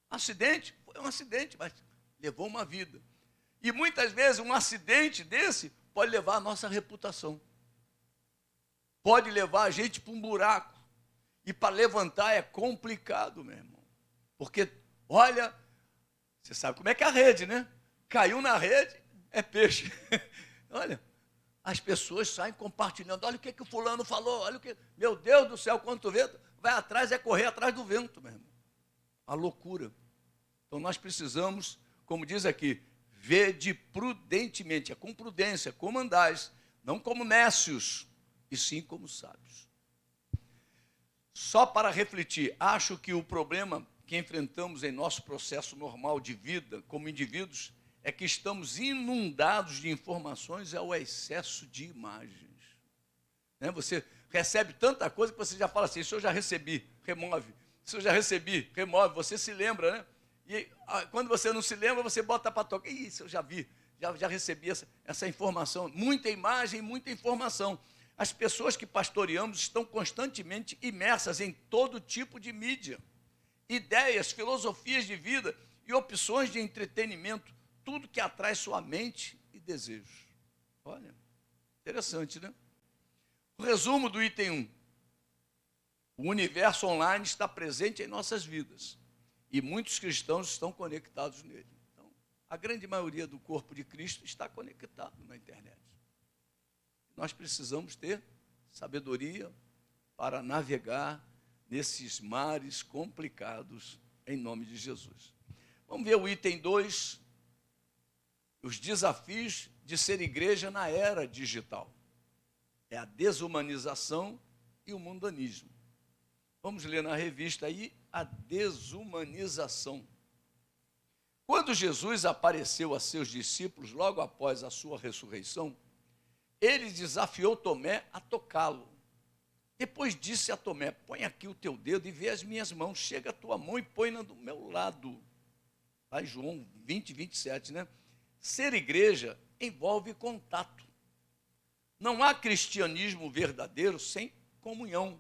Acidente? Foi um acidente, mas levou uma vida. E muitas vezes um acidente desse pode levar a nossa reputação. Pode levar a gente para um buraco. E para levantar é complicado, meu irmão. Porque, olha, você sabe como é que é a rede, né? Caiu na rede, é peixe. Olha, as pessoas saem compartilhando. Olha o que o fulano falou, olha o que... Meu Deus do céu, quando tu vê, vai atrás, é correr atrás do vento, meu irmão. A loucura. Então nós precisamos, como diz aqui, vede prudentemente, é com prudência, como andais, não como nécios, e sim como sábios. Só para refletir, acho que o problema que enfrentamos em nosso processo normal de vida, como indivíduos, é que estamos inundados de informações ao excesso de imagens. Né? Você recebe tanta coisa que você já fala assim, isso eu já recebi, remove. Isso eu já recebi, remove. Você se lembra, né? E quando você não se lembra, você bota para tocar. Isso eu já vi, já recebi essa informação. Muita imagem, muita informação. As pessoas que pastoreamos estão constantemente imersas em todo tipo de mídia. Ideias, filosofias de vida e opções de entretenimento. Tudo que atrai sua mente e desejos. Olha, interessante, né? O resumo do item 1. O universo online está presente em nossas vidas. E muitos cristãos estão conectados nele. Então, a grande maioria do corpo de Cristo está conectado na internet. Nós precisamos ter sabedoria para navegar nesses mares complicados, em nome de Jesus. Vamos ver o item 2, os desafios de ser igreja na era digital. É a desumanização e o mundanismo. Vamos ler na revista aí a desumanização. Quando Jesus apareceu a seus discípulos logo após a sua ressurreição, ele desafiou Tomé a tocá-lo. Depois disse a Tomé, põe aqui o teu dedo e vê as minhas mãos, chega a tua mão e põe-na do meu lado. Lá em João 20, 27, né? Ser igreja envolve contato. Não há cristianismo verdadeiro sem comunhão.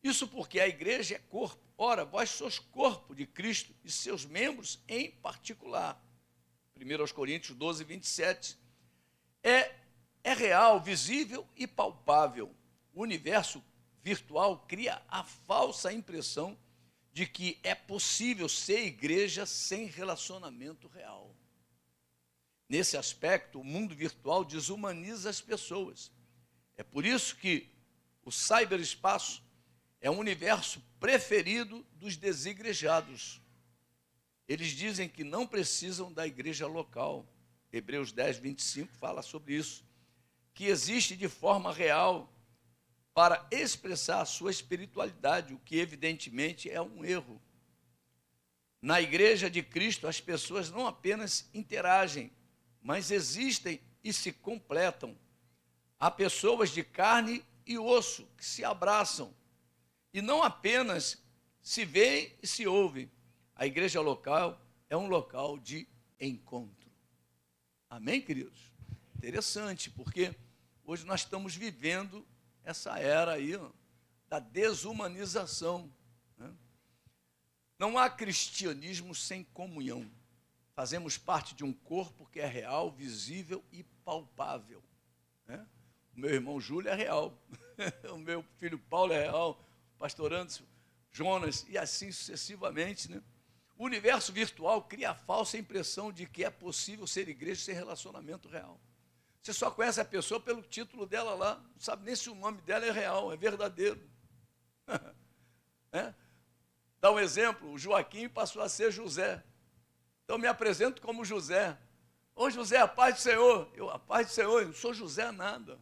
Isso porque a igreja é corpo. Ora, vós sois corpo de Cristo e seus membros em particular. 1 Coríntios 12, 27. É real, visível e palpável. O universo virtual cria a falsa impressão de que é possível ser igreja sem relacionamento real. Nesse aspecto, o mundo virtual desumaniza as pessoas. É por isso que o ciberespaço é um universo preferido dos desigrejados. Eles dizem que não precisam da igreja local. Hebreus 10, 25 fala sobre isso. Que existe de forma real para expressar a sua espiritualidade, o que evidentemente é um erro. Na igreja de Cristo, as pessoas não apenas interagem, mas existem e se completam. Há pessoas de carne e osso que se abraçam e não apenas se veem e se ouvem. A igreja local é um local de encontro. Amém, queridos? Interessante, porque hoje nós estamos vivendo essa era aí, ó, da desumanização, né? Não há cristianismo sem comunhão. Fazemos parte de um corpo que é real, visível e palpável, né? O meu irmão Júlio é real, o meu filho Paulo é real, o pastor Anderson, Jonas, e assim sucessivamente, né? O universo virtual cria a falsa impressão de que é possível ser igreja sem relacionamento real. Você só conhece a pessoa pelo título dela lá, não sabe nem se o nome dela é real, é verdadeiro. É? Dá um exemplo, o Joaquim passou a ser José. Então me apresento como José. Ô José, a paz do Senhor. A paz do Senhor, eu não sou José nada.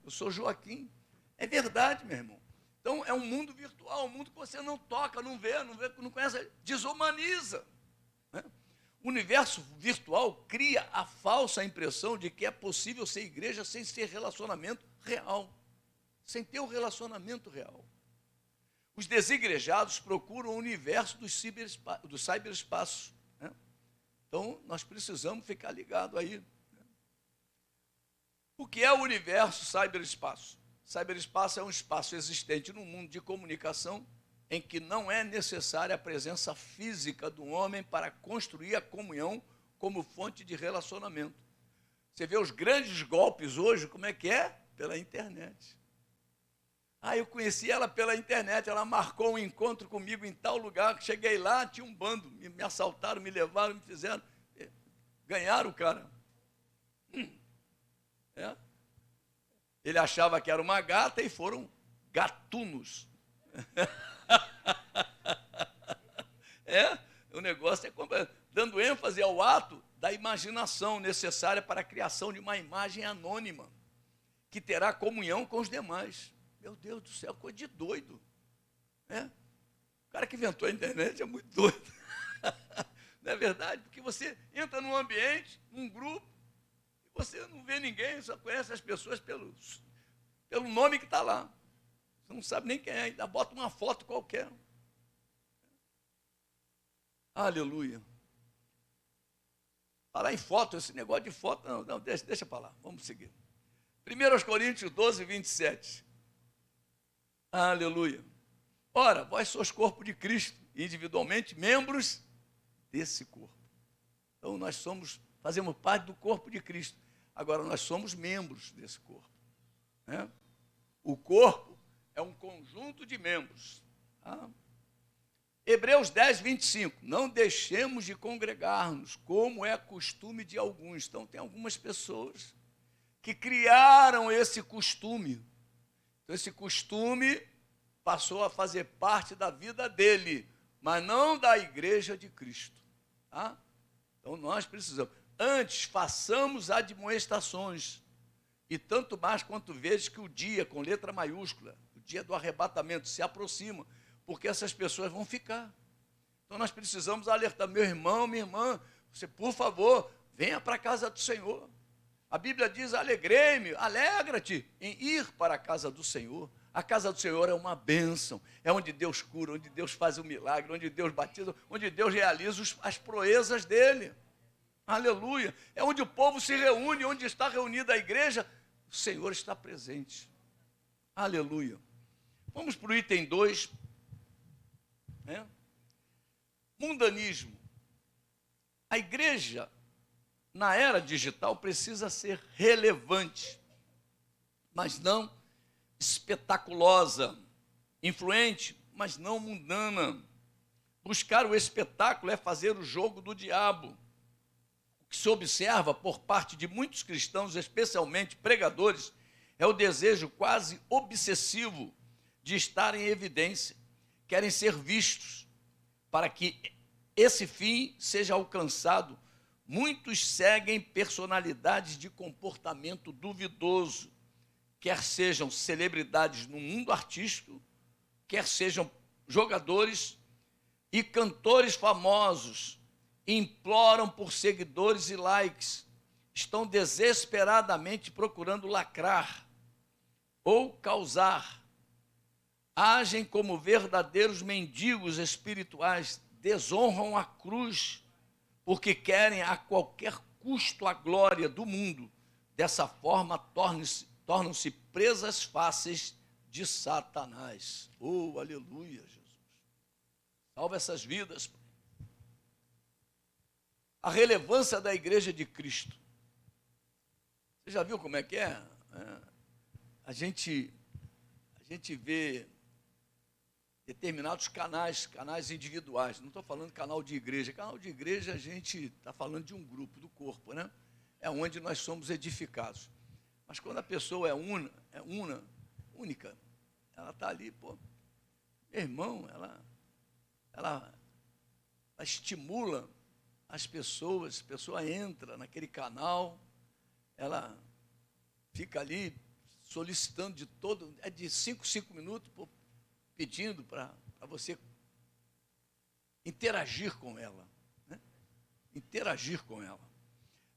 Eu sou Joaquim. É verdade, meu irmão. Então é um mundo virtual, um mundo que você não toca, não vê, não conhece, desumaniza, né? O universo virtual cria a falsa impressão de que é possível ser igreja sem ser relacionamento real, sem ter um relacionamento real. Os desigrejados procuram o universo do cyberespaço, né? Então nós precisamos ficar ligados aí, né? O que é o universo cyberespaço? Cyberespaço é um espaço existente no mundo de comunicação em que não é necessária a presença física do homem para construir a comunhão como fonte de relacionamento. Você vê os grandes golpes hoje, como é que é? Pela internet. Eu conheci ela pela internet, ela marcou um encontro comigo em tal lugar, cheguei lá, tinha um bando, me assaltaram, me levaram, me fizeram, ganharam o cara. É? Ele achava que era uma gata e foram gatunos. O negócio é dando ênfase ao ato da imaginação necessária para a criação de uma imagem anônima, que terá comunhão com os demais. Meu Deus do céu, coisa de doido. O cara que inventou a internet é muito doido. Não é verdade? Porque você entra num ambiente, num grupo, e você não vê ninguém, só conhece as pessoas pelo nome que está lá. Você não sabe nem quem é, ainda bota uma foto qualquer. Aleluia. Falar em foto, esse negócio de foto, não, deixa para lá, vamos seguir. 1 Coríntios 12, 27. Aleluia. Ora, vós sois corpo de Cristo, individualmente membros desse corpo. Então nós fazemos parte do corpo de Cristo. Agora nós somos membros desse corpo, né? O corpo é um conjunto de membros. Hebreus 10, 25. Não deixemos de congregar-nos, como é costume de alguns. Então, tem algumas pessoas que criaram esse costume. Então, esse costume passou a fazer parte da vida dele, mas não da igreja de Cristo. Então, nós precisamos. Antes, façamos admoestações. E tanto mais quanto vedes que o dia, com letra maiúscula, o dia do arrebatamento se aproxima, porque essas pessoas vão ficar. Então nós precisamos alertar, meu irmão, minha irmã, você, por favor, venha para a casa do Senhor. A Bíblia diz, alegrei-me, alegra-te em ir para a casa do Senhor. A casa do Senhor é uma bênção, é onde Deus cura, onde Deus faz o milagre, onde Deus batiza, onde Deus realiza as proezas dele. Aleluia. É onde o povo se reúne, onde está reunida a igreja, o Senhor está presente. Aleluia. Vamos para o item 2. Mundanismo. A igreja, na era digital, precisa ser relevante, mas não espetaculosa, influente, mas não mundana. Buscar o espetáculo é fazer o jogo do diabo. O que se observa por parte de muitos cristãos, especialmente pregadores, é o desejo quase obsessivo de estar em evidência. Querem ser vistos. Para que esse fim seja alcançado, muitos seguem personalidades de comportamento duvidoso, quer sejam celebridades no mundo artístico, quer sejam jogadores e cantores famosos, imploram por seguidores e likes, estão desesperadamente procurando lacrar ou causar, agem como verdadeiros mendigos espirituais, desonram a cruz, porque querem a qualquer custo a glória do mundo. Dessa forma, tornam-se presas fáceis de Satanás. Oh, aleluia, Jesus. Salva essas vidas. A relevância da igreja de Cristo. Você já viu como é que é? A gente vê determinados canais individuais. Não estou falando canal de igreja. Canal de igreja, a gente está falando de um grupo, do corpo, né? É onde nós somos edificados. Mas quando a pessoa é única, ela está ali, pô, meu irmão, ela estimula as pessoas, a pessoa entra naquele canal, ela fica ali solicitando de todo, é de 5 minutos, pô, pedindo para você interagir com ela, né? Interagir com ela.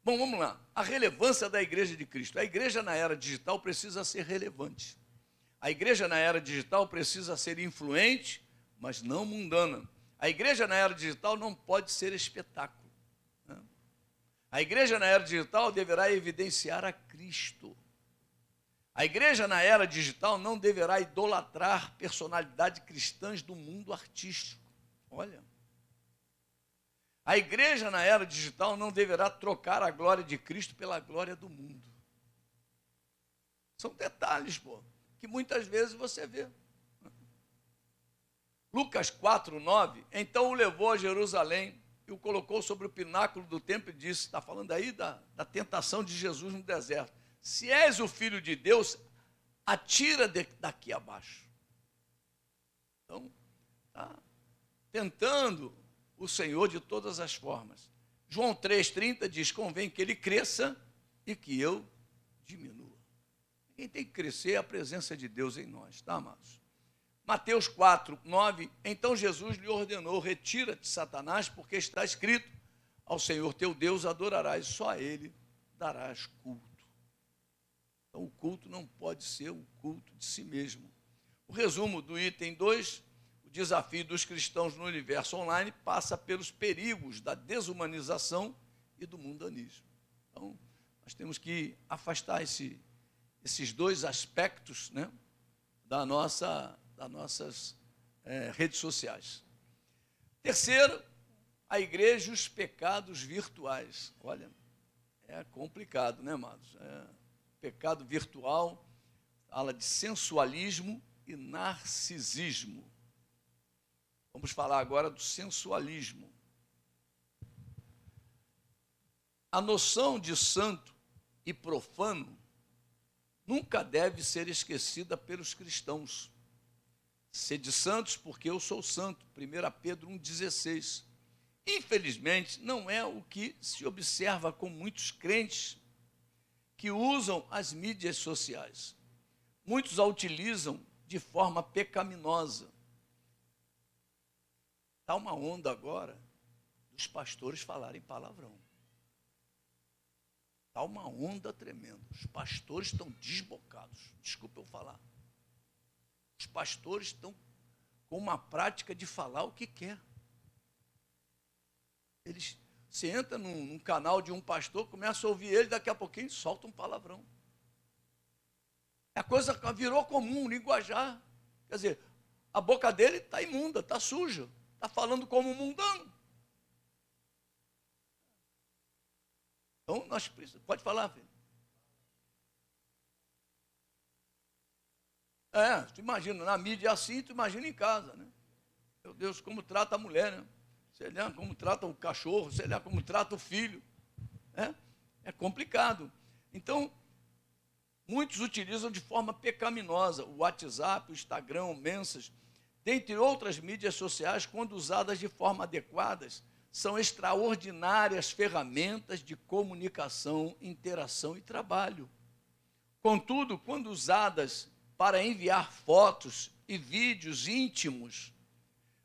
Bom, vamos lá. A relevância da igreja de Cristo. A igreja na era digital precisa ser relevante. A igreja na era digital precisa ser influente, mas não mundana. A igreja na era digital não pode ser espetáculo, né? A igreja na era digital deverá evidenciar a Cristo. A igreja na era digital não deverá idolatrar personalidades cristãs do mundo artístico. Olha. A igreja na era digital não deverá trocar a glória de Cristo pela glória do mundo. São detalhes, pô, que muitas vezes você vê. Lucas 4:9, então o levou a Jerusalém e o colocou sobre o pináculo do templo e disse, está falando aí da tentação de Jesus no deserto, se és o Filho de Deus, atira daqui abaixo. Então, está tentando o Senhor de todas as formas. João 3,30 diz, convém que ele cresça e que eu diminua. Quem tem que crescer é a presença de Deus em nós, tá, amados? Mateus 4:9, então Jesus lhe ordenou, retira-te, Satanás, porque está escrito, ao Senhor teu Deus adorarás, só a ele darás culto. Então o culto não pode ser um culto de si mesmo. O resumo do item 2, o desafio dos cristãos no universo online passa pelos perigos da desumanização e do mundanismo. Então, nós temos que afastar esses dois aspectos, né, das nossas redes sociais. Terceiro, a igreja e os pecados virtuais. Olha, é complicado, né, amados? Pecado virtual fala de sensualismo e narcisismo. Vamos falar agora do sensualismo. A noção de santo e profano nunca deve ser esquecida pelos cristãos. Sede santos porque eu sou santo, 1 Pedro 1,16. Infelizmente, não é o que se observa com muitos crentes que usam as mídias sociais. Muitos a utilizam de forma pecaminosa. Está uma onda agora dos pastores falarem palavrão. Está uma onda tremenda. Os pastores estão desbocados. Desculpa eu falar. Os pastores estão com uma prática de falar o que quer. Você entra num canal de um pastor, começa a ouvir ele, daqui a pouquinho solta um palavrão. A coisa virou comum, linguajar. Quer dizer, a boca dele está imunda, está suja, está falando como um mundano. Então, nós precisamos. Pode falar, filho. Tu imagina, na mídia é assim, tu imagina em casa, né? Meu Deus, como trata a mulher, né? Sei lá como trata o cachorro, sei lá como trata o filho. É complicado. Então, muitos utilizam de forma pecaminosa o WhatsApp, o Instagram, o Mensagens, dentre outras mídias sociais, quando usadas de forma adequada, são extraordinárias ferramentas de comunicação, interação e trabalho. Contudo, quando usadas para enviar fotos e vídeos íntimos,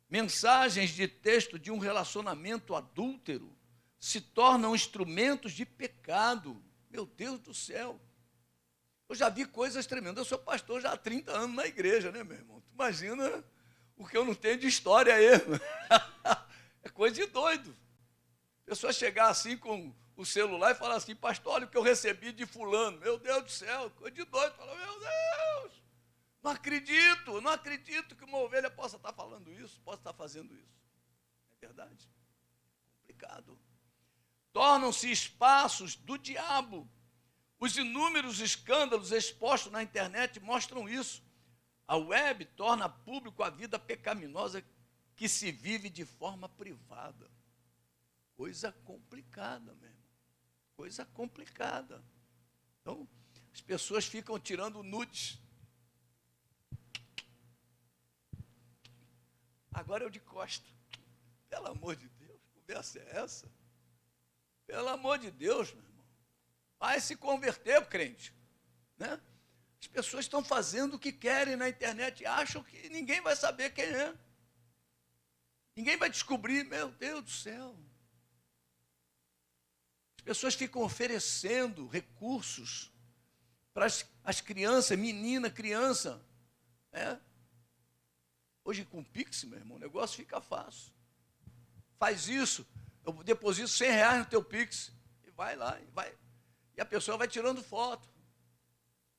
mensagens de texto de um relacionamento adúltero, se tornam instrumentos de pecado. Meu Deus do céu! Eu já vi coisas tremendas. Eu sou pastor já há 30 anos na igreja, né, meu irmão? Tu imagina o que eu não tenho de história aí. coisa de doido. A pessoa chegar assim com o celular e falar assim, pastor, olha o que eu recebi de fulano. Meu Deus do céu, coisa de doido. Fala, meu Deus, não acredito que uma ovelha possa estar falando isso, possa estar fazendo isso. É verdade? Complicado. Tornam-se espaços do diabo. Os inúmeros escândalos expostos na internet mostram isso. A web torna público a vida pecaminosa que se vive de forma privada. Coisa complicada mesmo. Coisa complicada. Então, as pessoas ficam tirando nudes. Agora eu de costa. Pelo amor de Deus, que conversa é essa? Pelo amor de Deus, meu irmão. Vai se converter, crente. Né? As pessoas estão fazendo o que querem na internet e acham que ninguém vai saber quem é. Ninguém vai descobrir, meu Deus do céu. As pessoas ficam oferecendo recursos para as crianças, menina, criança. Né? Hoje com o Pix, meu irmão, o negócio fica fácil. Faz isso, eu deposito R$100 no teu Pix. E vai lá, e a pessoa vai tirando foto.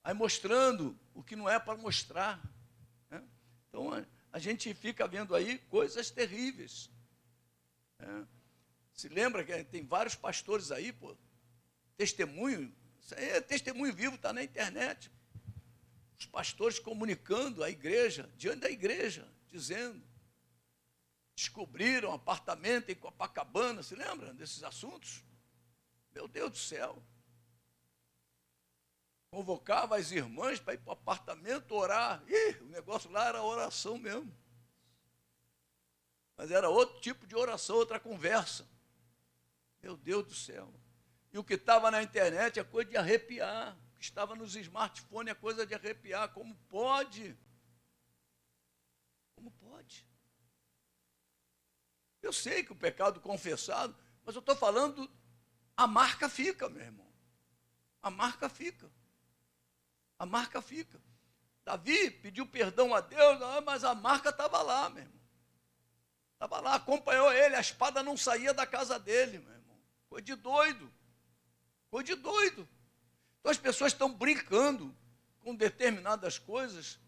Vai mostrando o que não é para mostrar. Né? Então, a gente fica vendo aí coisas terríveis. Se lembra que tem vários pastores aí, pô, testemunho, isso aí é testemunho vivo, está na internet. Os pastores comunicando à igreja, diante da igreja, dizendo, descobriram um apartamento em Copacabana, se lembra desses assuntos? Meu Deus do céu. Convocava as irmãs para ir para o apartamento orar. Ih, o negócio lá era oração mesmo. Mas era outro tipo de oração, outra conversa. Meu Deus do céu. E o que estava na internet é coisa de arrepiar. O que estava nos smartphones é coisa de arrepiar. Como pode? Como pode? Eu sei que o pecado confessado, mas eu estou falando, a marca fica, meu irmão. A marca fica. A marca fica. Davi pediu perdão a Deus, mas a marca estava lá, meu irmão. Estava lá, acompanhou ele, a espada não saía da casa dele, meu irmão. Coisa de doido. Coisa de doido. Então as pessoas estão brincando com determinadas coisas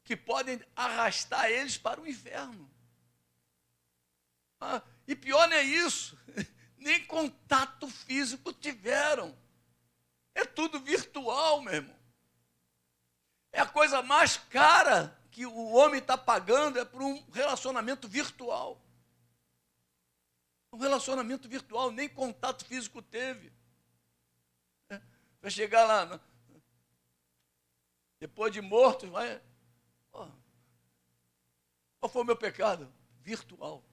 que podem arrastar eles para o inferno. E pior não é isso, nem contato físico tiveram. É tudo virtual, meu irmão. É a coisa mais cara que o homem está pagando é por um relacionamento virtual. Um relacionamento virtual, nem contato físico teve. Vai chegar lá, depois de morto, vai... Qual foi o meu pecado? Virtual.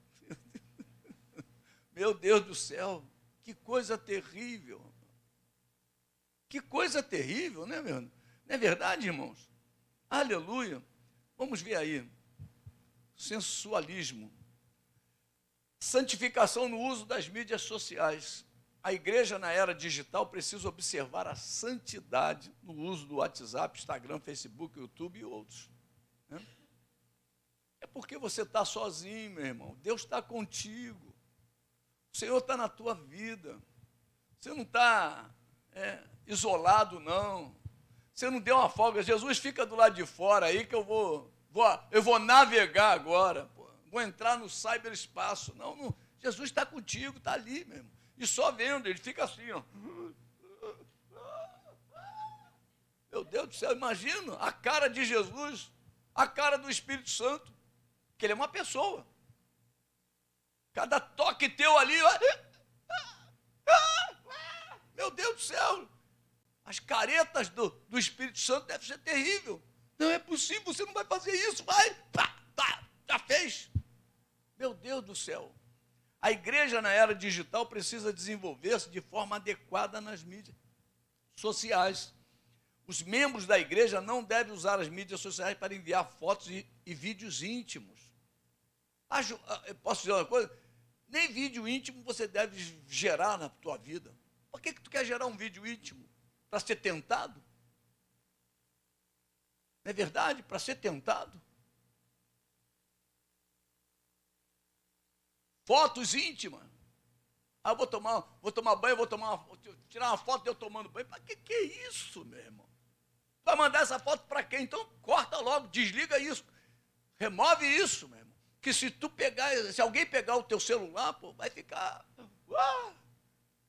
Meu Deus do céu, que coisa terrível. Que coisa terrível, né, meu? Não é verdade, irmãos? Aleluia. Vamos ver aí. Sensualismo. Santificação no uso das mídias sociais. A igreja na era digital precisa observar a santidade no uso do WhatsApp, Instagram, Facebook, YouTube e outros. Né? É porque você está sozinho, meu irmão. Deus está contigo. O Senhor está na tua vida. Você não está isolado, não. Você não deu uma folga. Jesus fica do lado de fora aí que eu vou navegar agora. Pô. Vou entrar no cyberespaço. Não, Jesus está contigo, está ali mesmo. E só vendo, ele fica assim, ó. Meu Deus do céu, imagina a cara de Jesus, a cara do Espírito Santo, que ele é uma pessoa. Cada toque teu ali, meu Deus do céu, as caretas do Espírito Santo devem ser terrível. Não é possível, você não vai fazer isso, vai, já fez. Meu Deus do céu. A igreja na era digital precisa desenvolver-se de forma adequada nas mídias sociais. Os membros da igreja não devem usar as mídias sociais para enviar fotos e vídeos íntimos. Posso dizer uma coisa? Nem vídeo íntimo você deve gerar na tua vida. Por que tu quer gerar um vídeo íntimo? Para ser tentado? Não é verdade? Para ser tentado? fotos íntimas. Ah, vou tomar banho, tirar uma foto de eu tomando banho. Para que é isso, meu irmão? Vai mandar essa foto para quem? Então corta logo, desliga isso. Remove isso, meu irmão. Que se alguém pegar o teu celular, pô, vai ficar.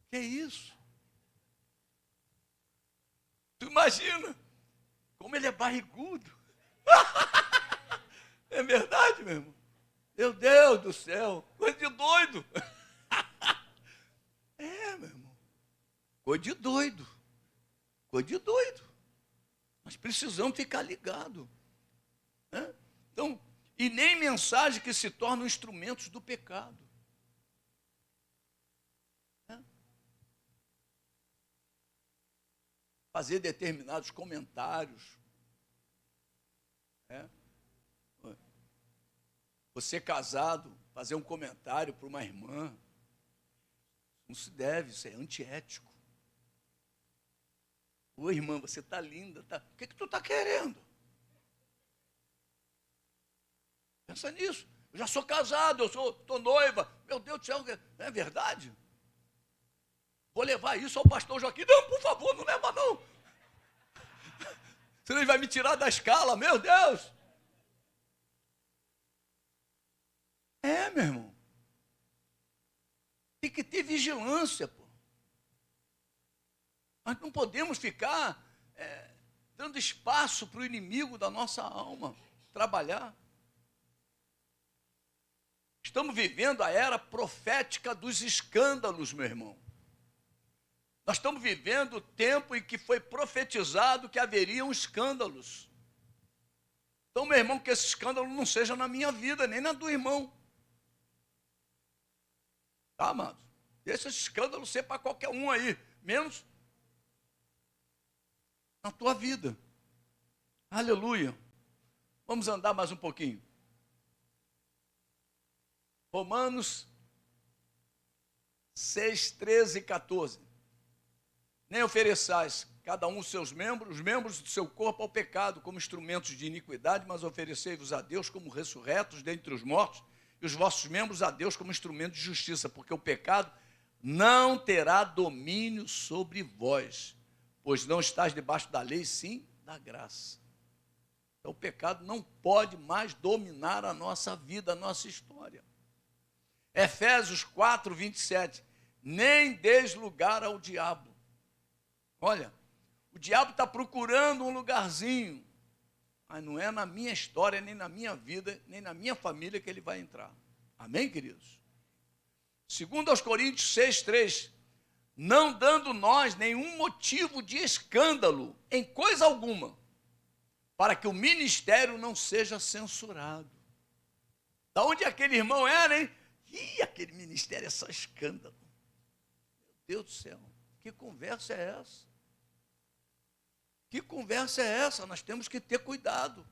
Que é isso? Tu imagina como ele é barrigudo. É verdade, meu irmão? Meu Deus do céu, coisa de doido. Meu irmão. Coisa de doido. Coisa de doido. Nós precisamos ficar ligados. Né? Então, e nem mensagem que se tornam instrumentos do pecado. Né? Fazer determinados comentários. Né? Você casado, fazer um comentário para uma irmã. Não se deve, isso é antiético. Ô irmã, você está linda, tá? O que tu está querendo? Pensa nisso. Eu já sou casado, estou noiva. Meu Deus do céu, não é verdade? Vou levar isso ao pastor Joaquim. Não, por favor, não leva não. Senão ele vai me tirar da escala, meu Deus. Meu irmão. Tem que ter vigilância, pô. Nós não podemos ficar dando espaço para o inimigo da nossa alma trabalhar. Estamos vivendo a era profética dos escândalos, meu irmão. Nós estamos vivendo o tempo em que foi profetizado que haveriam escândalos. Então, meu irmão, que esse escândalo não seja na minha vida, nem na do irmão. Tá, amados? Deixa esse escândalo ser para qualquer um aí, menos na tua vida. Aleluia. Vamos andar mais um pouquinho. Romanos 6, 13 e 14. Nem ofereçais cada um os seus membros, os membros do seu corpo ao pecado, como instrumentos de iniquidade, mas oferecei-vos a Deus como ressurretos dentre os mortos, e os vossos membros a Deus como instrumento de justiça, porque o pecado não terá domínio sobre vós, pois não estáis debaixo da lei, sim da graça. Então o pecado não pode mais dominar a nossa vida, a nossa história. Efésios 4, 27. Nem deis lugar ao diabo. Olha, o diabo está procurando um lugarzinho, mas não é na minha história, nem na minha vida, nem na minha família que ele vai entrar. Amém, queridos? Segundo aos Coríntios 6, 3. Não dando nós nenhum motivo de escândalo em coisa alguma, para que o ministério não seja censurado. Da onde aquele irmão era, hein? Aquele ministério é só escândalo. Meu Deus do céu, que conversa é essa? Que conversa é essa? Nós temos que ter cuidado.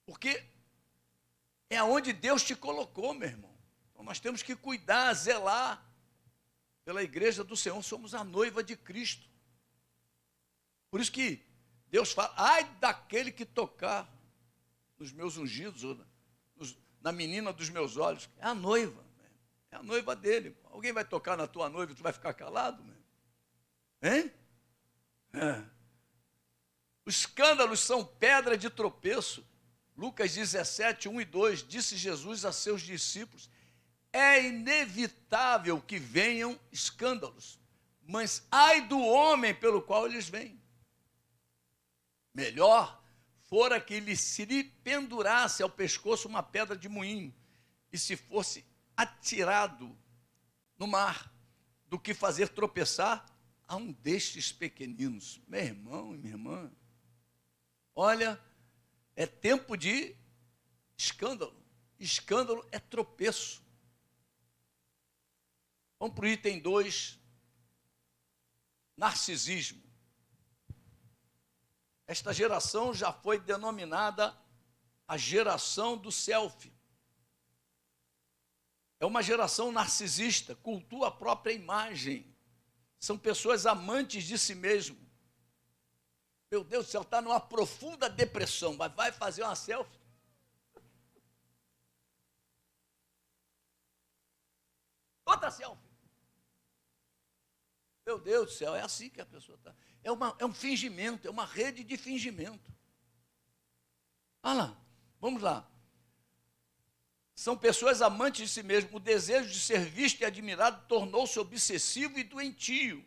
Porque é onde Deus te colocou, meu irmão. Então nós temos que cuidar, zelar pela igreja do Senhor. Somos a noiva de Cristo. Por isso que Deus fala, ai daquele que tocar nos meus ungidos, ou na menina dos meus olhos. É a noiva. É a noiva dele. Alguém vai tocar na tua noiva e tu vai ficar calado? Meu? Hein? Os escândalos são pedra de tropeço. Lucas 17, 1 e 2, disse Jesus a seus discípulos, é inevitável que venham escândalos, mas ai do homem pelo qual eles vêm. Melhor fora que se lhe pendurasse ao pescoço uma pedra de moinho e se fosse atirado no mar, do que fazer tropeçar a um destes pequeninos. Meu irmão e minha irmã, olha, é tempo de escândalo. Escândalo é tropeço. Vamos para o item 2, narcisismo. Esta geração já foi denominada a geração do selfie. É uma geração narcisista, cultua a própria imagem. São pessoas amantes de si mesmo. Meu Deus do céu, está numa profunda depressão, mas vai fazer uma selfie. outra selfie. Meu Deus do céu, é assim que a pessoa está. É um fingimento, é uma rede de fingimento. Olha lá, vamos lá. São pessoas amantes de si mesmo. O desejo de ser visto e admirado tornou-se obsessivo e doentio.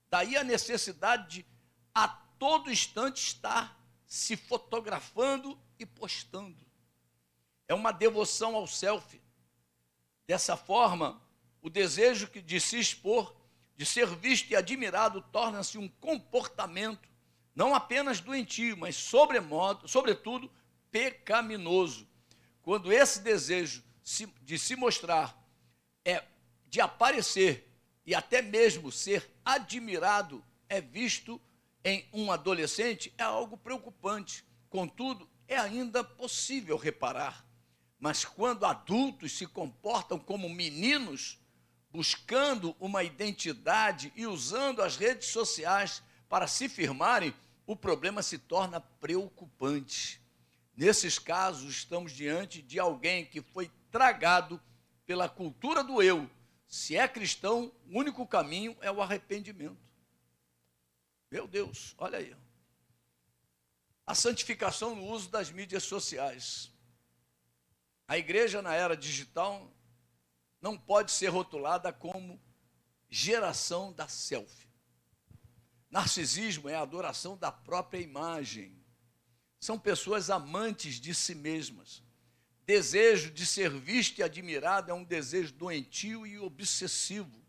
Daí a necessidade de, a todo instante, estar se fotografando e postando. É uma devoção ao selfie. Dessa forma, o desejo de se expor, de ser visto e admirado, torna-se um comportamento não apenas doentio, mas sobretudo pecaminoso. Quando esse desejo de se mostrar, de aparecer e até mesmo ser admirado, é visto em um adolescente, é algo preocupante. Contudo, é ainda possível reparar. Mas quando adultos se comportam como meninos, buscando uma identidade e usando as redes sociais para se firmarem, o problema se torna preocupante. Nesses casos, estamos diante de alguém que foi tragado pela cultura do eu. Se é cristão, o único caminho é o arrependimento. Meu Deus, olha aí. A santificação no uso das mídias sociais. A igreja na era digital não pode ser rotulada como geração da selfie. Narcisismo é a adoração da própria imagem. São pessoas amantes de si mesmas. Desejo de ser visto e admirado é um desejo doentio e obsessivo.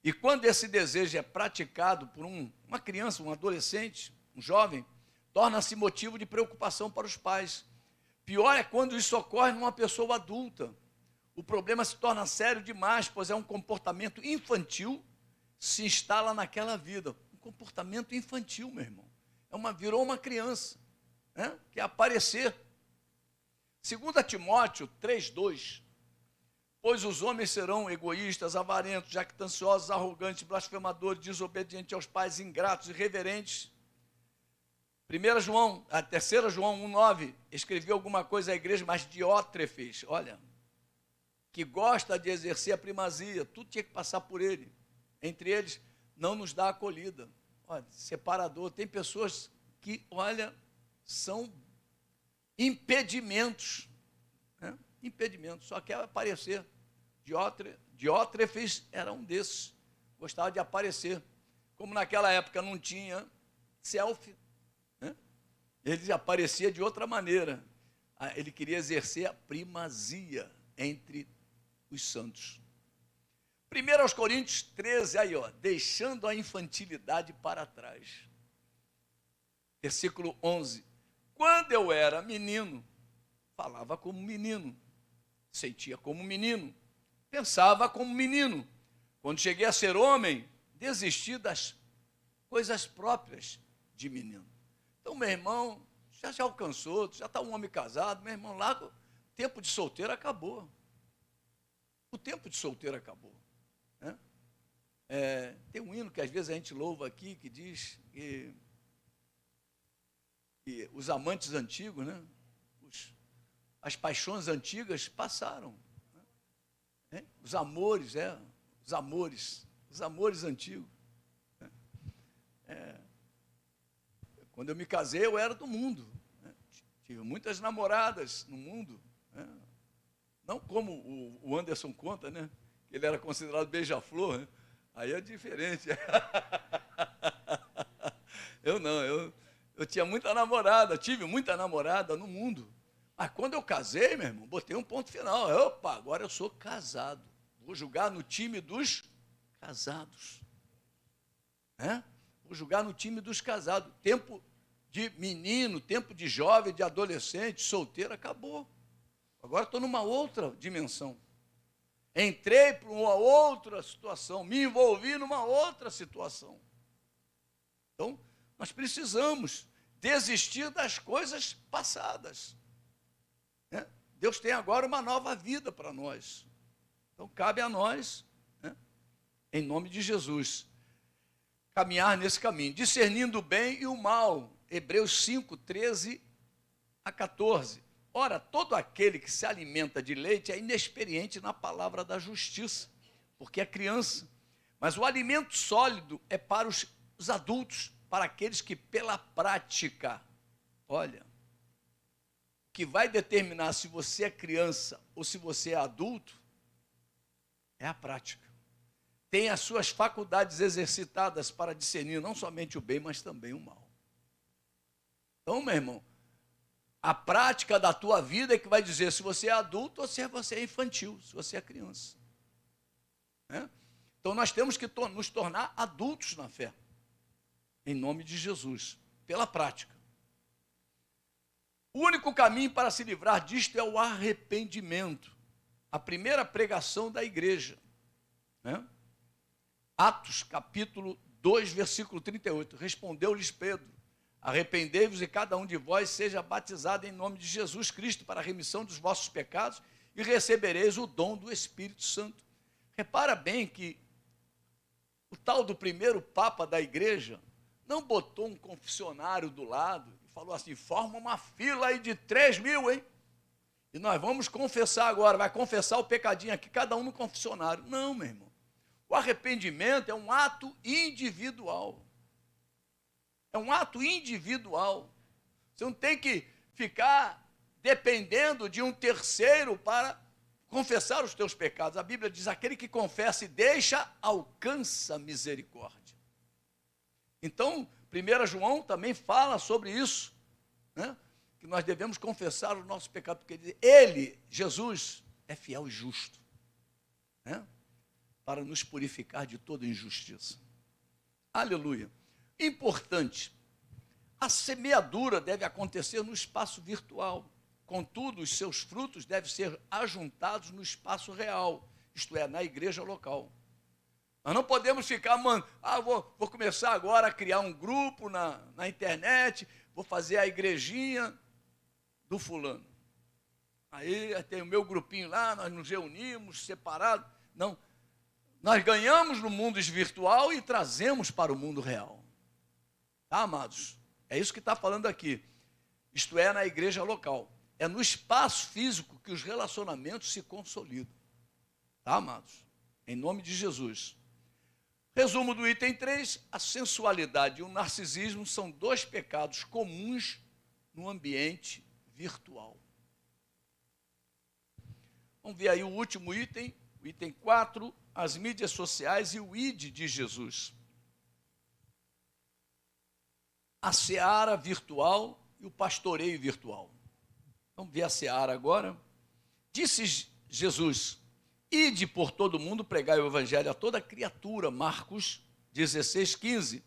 E quando esse desejo é praticado por uma criança, um adolescente, um jovem, torna-se motivo de preocupação para os pais. Pior é quando isso ocorre numa pessoa adulta. O problema se torna sério demais, pois é um comportamento infantil, se instala naquela vida. Um comportamento infantil, meu irmão. Virou uma criança, né? Quer aparecer. 2 Timóteo 3,2. Pois os homens serão egoístas, avarentos, jactanciosos, arrogantes, blasfemadores, desobedientes aos pais, ingratos, irreverentes. 3 João 1,9, escreveu alguma coisa à igreja, mas Diótrefes, olha, que gosta de exercer a primazia, tudo tinha que passar por ele. Entre eles, não nos dá acolhida. Olha, separador. Tem pessoas que, olha, são impedimentos. Né? Impedimentos, só quer aparecer. Diótrefes era um desses, gostava de aparecer. Como naquela época não tinha selfie, ele aparecia de outra maneira. Ele queria exercer a primazia entre os santos. 1 Coríntios 13, aí ó, deixando a infantilidade para trás. Versículo 11. Quando eu era menino, falava como menino, sentia como menino, pensava como menino. Quando cheguei a ser homem, desisti das coisas próprias de menino. Então, meu irmão, já alcançou, já está um homem casado, meu irmão, lá o tempo de solteiro acabou. O tempo de solteiro acabou. Né? Tem um hino que às vezes a gente louva aqui, que diz que os amantes antigos, né? As paixões antigas passaram. Né? Os amores antigos. Quando eu me casei, eu era do mundo. Né? Tive muitas namoradas no mundo. Né? Não como o Anderson conta, né? Que ele era considerado beija-flor. Né? Aí é diferente. Eu não, eu tinha muita namorada, tive muita namorada no mundo. Mas quando eu casei, meu irmão, botei um ponto final. Opa, agora eu sou casado. Vou jogar no time dos casados. Vou jogar no time dos casados. Tempo de menino, tempo de jovem, de adolescente, solteiro, acabou. Agora estou numa outra dimensão. Entrei para uma outra situação, me envolvi numa outra situação. Então, nós precisamos desistir das coisas passadas. Né? Deus tem agora uma nova vida para nós. Então, cabe a nós, né, em nome de Jesus, caminhar nesse caminho, discernindo o bem e o mal. Hebreus 5, 13 a 14. Ora, todo aquele que se alimenta de leite é inexperiente na palavra da justiça, porque é criança. Mas o alimento sólido é para os adultos, para aqueles que pela prática, olha, o que vai determinar se você é criança ou se você é adulto é a prática. Tem as suas faculdades exercitadas para discernir não somente o bem, mas também o mal. Então, meu irmão, a prática da tua vida é que vai dizer se você é adulto ou se você é infantil, se você é criança. Né? Então, nós temos que nos tornar adultos na fé, em nome de Jesus, pela prática. O único caminho para se livrar disto é o arrependimento. A primeira pregação da igreja. Né? Atos, capítulo 2, versículo 38. Respondeu-lhes Pedro: arrependei-vos e cada um de vós seja batizado em nome de Jesus Cristo para a remissão dos vossos pecados e recebereis o dom do Espírito Santo. Repara bem que o tal do primeiro papa da igreja não botou um confessionário do lado e falou assim: forma uma fila aí de 3.000, hein? E nós vamos confessar agora, vai confessar o pecadinho aqui, cada um no confessionário. Não, meu irmão. O arrependimento é um ato individual. É um ato individual. Você não tem que ficar dependendo de um terceiro para confessar os teus pecados. A Bíblia diz: aquele que confessa e deixa, alcança misericórdia. Então, 1 João também fala sobre isso, né? Que nós devemos confessar os nossos pecados, porque ele, Jesus, é fiel e justo, né? Para nos purificar de toda injustiça. Aleluia. Importante, a semeadura deve acontecer no espaço virtual, contudo, os seus frutos devem ser ajuntados no espaço real, isto é, na igreja local. Nós não podemos ficar, vou começar agora a criar um grupo na internet, vou fazer a igrejinha do fulano. Aí tem o meu grupinho lá, nós nos reunimos, separados. Não, nós ganhamos no mundo virtual e trazemos para o mundo real. Tá, amados? É isso que está falando aqui. Isto é, na igreja local. É no espaço físico que os relacionamentos se consolidam. Tá, amados? Em nome de Jesus. Resumo do item 3, a sensualidade e o narcisismo são dois pecados comuns no ambiente virtual. Vamos ver aí o último item, o item 4, as mídias sociais e o ID de Jesus. A seara virtual e o pastoreio virtual. Vamos ver a seara agora. Disse Jesus: ide por todo mundo, pregai o evangelho a toda criatura. Marcos 16:15.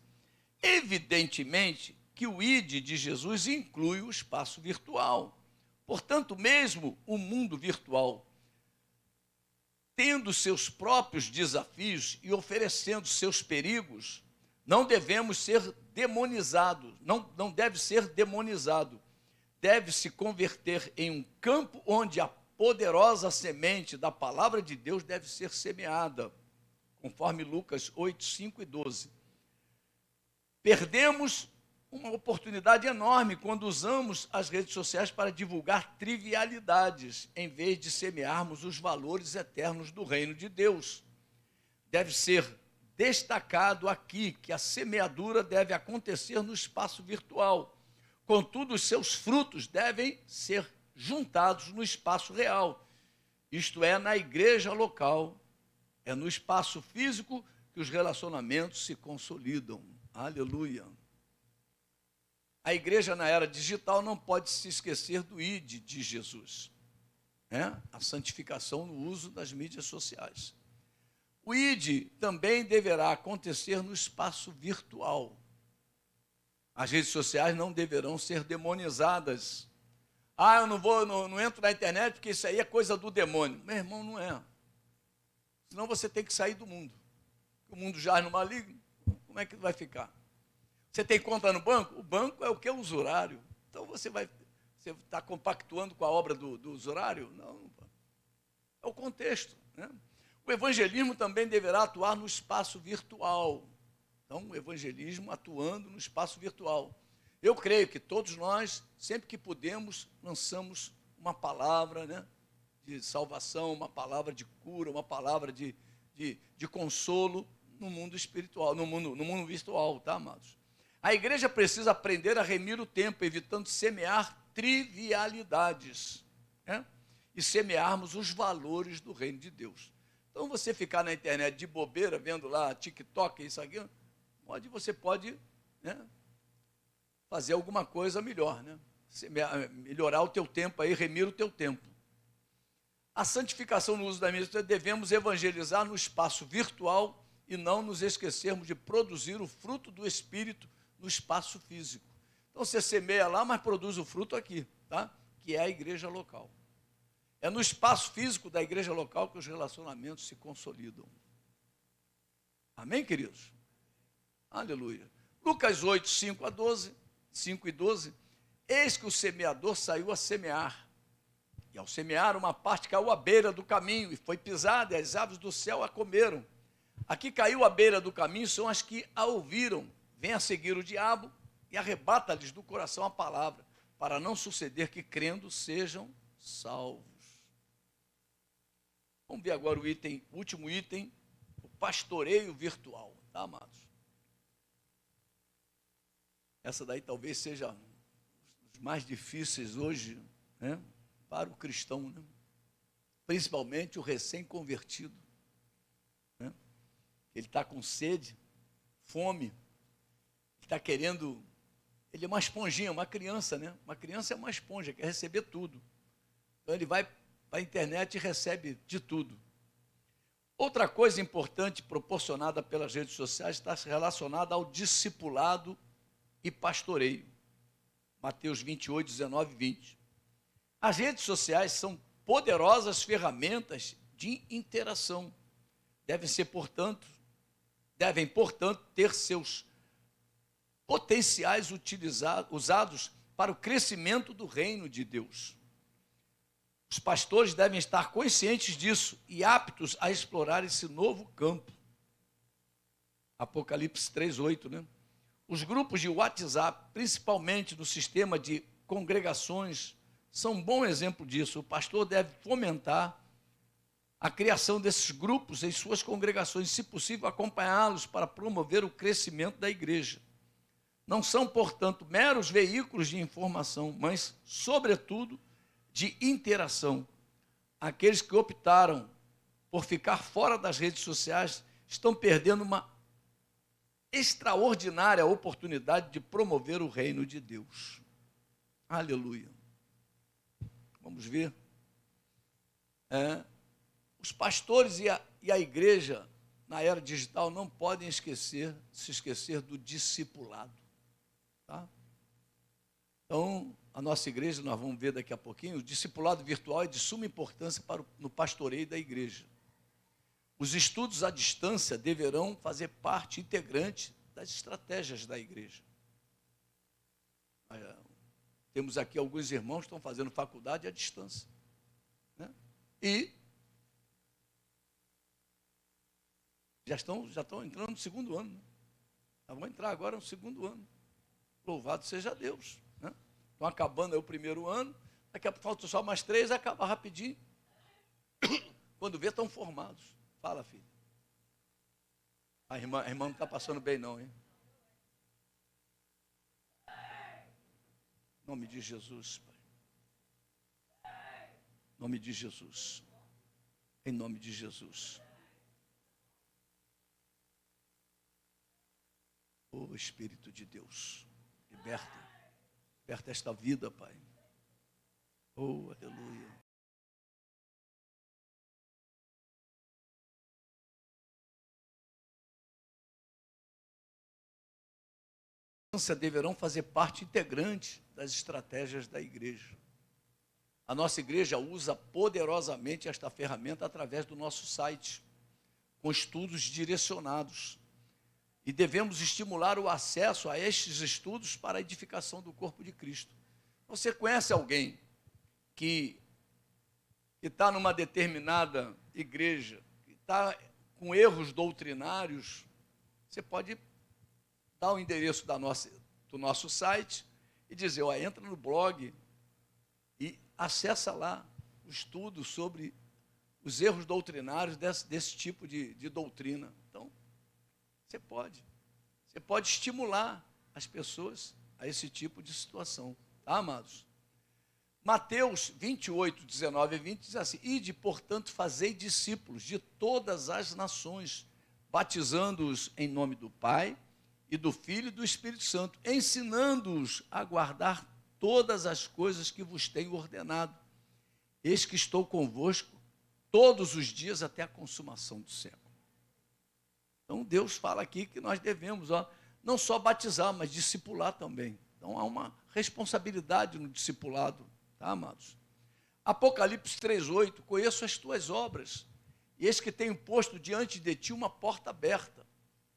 Evidentemente que o ide de Jesus inclui o espaço virtual. Portanto, mesmo o mundo virtual, tendo seus próprios desafios e oferecendo seus perigos, não devemos ser demonizados, não deve ser demonizado. Deve se converter em um campo onde a poderosa semente da palavra de Deus deve ser semeada, conforme Lucas 8, 5 e 12. Perdemos uma oportunidade enorme quando usamos as redes sociais para divulgar trivialidades, em vez de semearmos os valores eternos do reino de Deus. Deve ser destacado aqui que a semeadura deve acontecer no espaço virtual. Contudo, os seus frutos devem ser juntados no espaço real, isto é, na igreja local. É no espaço físico que os relacionamentos se consolidam. Aleluia. A igreja na era digital não pode se esquecer do ID de Jesus, né? A santificação no uso das mídias sociais. O ID também deverá acontecer no espaço virtual. As redes sociais não deverão ser demonizadas. Eu não entro na internet porque isso aí é coisa do demônio. Meu irmão, não é. Senão você tem que sair do mundo. O mundo jaz no maligno. Como é que vai ficar? Você tem conta no banco? O banco é o que? O usurário. Então você está compactuando com a obra do usurário? Não. É o contexto, né? O evangelismo também deverá atuar no espaço virtual. Então, o evangelismo atuando no espaço virtual. Eu creio que todos nós, sempre que podemos, lançamos uma palavra, né, de salvação, uma palavra de cura, uma palavra de de consolo no mundo espiritual, no mundo virtual, tá, amados? A igreja precisa aprender a remir o tempo, evitando semear trivialidades, né? E semearmos os valores do reino de Deus. Então, você ficar na internet de bobeira, vendo lá TikTok, isso aqui, você pode, né, fazer alguma coisa melhor, né? Melhorar o teu tempo aí, remir o teu tempo. A santificação no uso da mídia, devemos evangelizar no espaço virtual e não nos esquecermos de produzir o fruto do Espírito no espaço físico. Então, você semeia lá, mas produz o fruto aqui, tá? Que é a igreja local. É no espaço físico da igreja local que os relacionamentos se consolidam. Amém, queridos? Aleluia. Lucas 8, 5 e 12. Eis que o semeador saiu a semear. E ao semear, uma parte caiu à beira do caminho e foi pisada, e as aves do céu a comeram. A que caiu à beira do caminho são as que a ouviram. Vem a seguir o diabo e arrebata-lhes do coração a palavra, para não suceder que, crendo, sejam salvos. Vamos ver agora o último item, o pastoreio virtual, tá, amados? Essa daí talvez seja os mais difíceis hoje, né, para o cristão, né? Principalmente o recém-convertido, né? Ele está com sede, fome, está querendo, ele é uma esponjinha, uma criança, né? Uma criança é uma esponja, quer receber tudo. Então ele vai para a internet e recebe de tudo. Outra coisa importante proporcionada pelas redes sociais está relacionada ao discipulado e pastoreio. Mateus 28, 19 e 20. As redes sociais são poderosas ferramentas de interação. Devem, portanto, ter seus potenciais usados para o crescimento do reino de Deus. Os pastores devem estar conscientes disso e aptos a explorar esse novo campo. Apocalipse 3:8, né? Os grupos de WhatsApp, principalmente no sistema de congregações, são um bom exemplo disso. O pastor deve fomentar a criação desses grupos em suas congregações, se possível, acompanhá-los para promover o crescimento da igreja. Não são, portanto, meros veículos de informação, mas, sobretudo, de interação. Aqueles que optaram por ficar fora das redes sociais estão perdendo uma extraordinária oportunidade de promover o reino de Deus. Aleluia. Vamos ver. Os pastores e a igreja na era digital não podem se esquecer do discipulado. Tá? Então, a nossa igreja, nós vamos ver daqui a pouquinho, o discipulado virtual é de suma importância no pastoreio da igreja. Os estudos à distância deverão fazer parte integrante das estratégias da igreja. Temos aqui alguns irmãos que estão fazendo faculdade à distância, né? E já estão entrando no segundo ano, né? Já vão entrar agora no segundo ano. Louvado seja Deus, né? Estão acabando aí o primeiro ano, daqui a pouco faltam só mais 3, acaba rapidinho. Quando vê, estão formados. Fala, filho. A irmã não está passando bem não, hein? Em nome de Jesus, Pai. Em nome de Jesus. Em nome de Jesus. Oh, Espírito de Deus, liberta esta vida, Pai. Oh, aleluia. Deverão fazer parte integrante das estratégias da igreja. A nossa igreja usa poderosamente esta ferramenta através do nosso site, com estudos direcionados. E devemos estimular o acesso a estes estudos para a edificação do corpo de Cristo. Você conhece alguém que está numa determinada igreja, que está com erros doutrinários? Você pode dar o endereço do nosso site e dizer, entra no blog e acessa lá o estudo sobre os erros doutrinários desse tipo de doutrina. Então, você pode estimular as pessoas a esse tipo de situação, tá, amados? Mateus 28, 19 e 20 diz assim: ide, portanto, fazei discípulos de todas as nações, batizando-os em nome do Pai, e do Filho e do Espírito Santo, ensinando-os a guardar todas as coisas que vos tenho ordenado. Eis que estou convosco todos os dias até a consumação do século. Então, Deus fala aqui que nós devemos, não só batizar, mas discipular também. Então, há uma responsabilidade no discipulado, tá, amados? Apocalipse 3,8, conheço as tuas obras, e eis que tenho posto diante de ti uma porta aberta.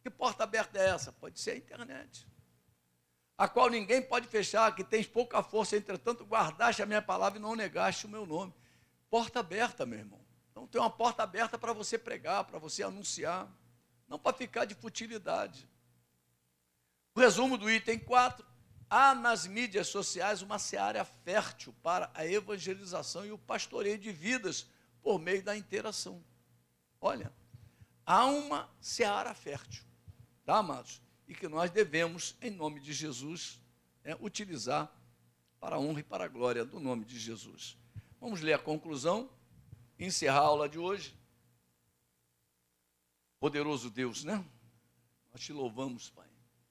Que porta aberta é essa? Pode ser a internet, a qual ninguém pode fechar, que tens pouca força, entretanto guardaste a minha palavra e não negaste o meu nome. Porta aberta, meu irmão. Então tem uma porta aberta para você pregar, para você anunciar, não para ficar de futilidade. O resumo do item 4, há nas mídias sociais uma seara fértil para a evangelização e o pastoreio de vidas por meio da interação. Olha, há uma seara fértil, tá, amados? E que nós devemos, em nome de Jesus, utilizar para a honra e para a glória do nome de Jesus. Vamos ler a conclusão e encerrar a aula de hoje. Poderoso Deus, né? Nós te louvamos, Pai.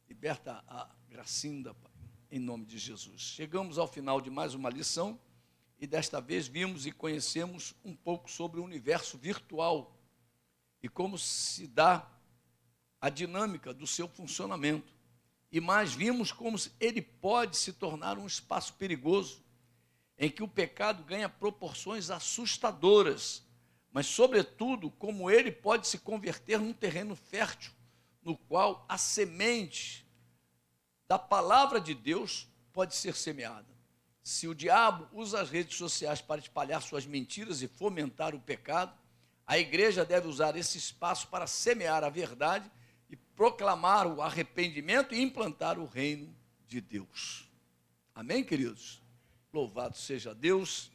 Liberta a Gracinda, Pai, em nome de Jesus. Chegamos ao final de mais uma lição e desta vez vimos e conhecemos um pouco sobre o universo virtual e como se dá a dinâmica do seu funcionamento. E mais vimos como ele pode se tornar um espaço perigoso, em que o pecado ganha proporções assustadoras, mas, sobretudo, como ele pode se converter num terreno fértil, no qual a semente da palavra de Deus pode ser semeada. Se o diabo usa as redes sociais para espalhar suas mentiras e fomentar o pecado, a igreja deve usar esse espaço para semear a verdade e proclamar o arrependimento e implantar o reino de Deus. Amém, queridos? Louvado seja Deus.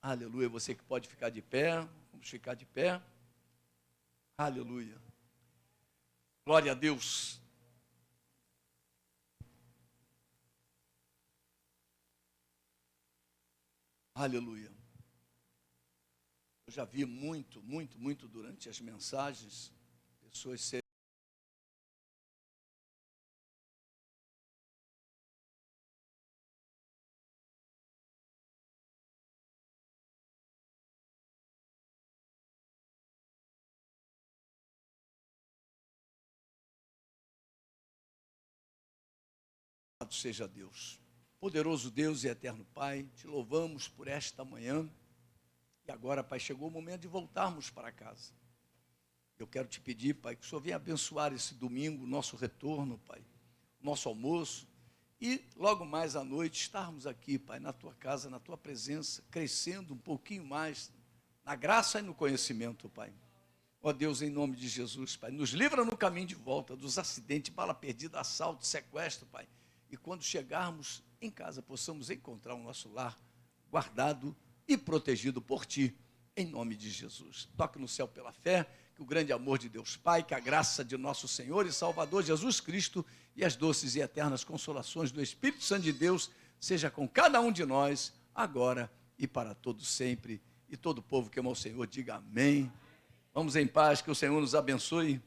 Aleluia. Você que pode ficar de pé, vamos ficar de pé. Aleluia. Glória a Deus. Aleluia. Eu já vi muito durante as mensagens, pessoas serem louvado seja Deus. Poderoso Deus e eterno Pai, te louvamos por esta manhã. E agora, Pai, chegou o momento de voltarmos para casa. Eu quero te pedir, Pai, que o Senhor venha abençoar esse domingo, nosso retorno, Pai, nosso almoço, e logo mais à noite estarmos aqui, Pai, na Tua casa, na Tua presença, crescendo um pouquinho mais na graça e no conhecimento, Pai. Ó Deus, em nome de Jesus, Pai, nos livra no caminho de volta dos acidentes, bala perdida, assalto, sequestro, Pai. E quando chegarmos em casa, possamos encontrar o nosso lar guardado e protegido por Ti, em nome de Jesus. Toque no céu pela fé, que o grande amor de Deus Pai, que a graça de nosso Senhor e Salvador Jesus Cristo e as doces e eternas consolações do Espírito Santo de Deus seja com cada um de nós, agora e para todo sempre. E todo o povo que ama o Senhor diga amém. Vamos em paz, que o Senhor nos abençoe.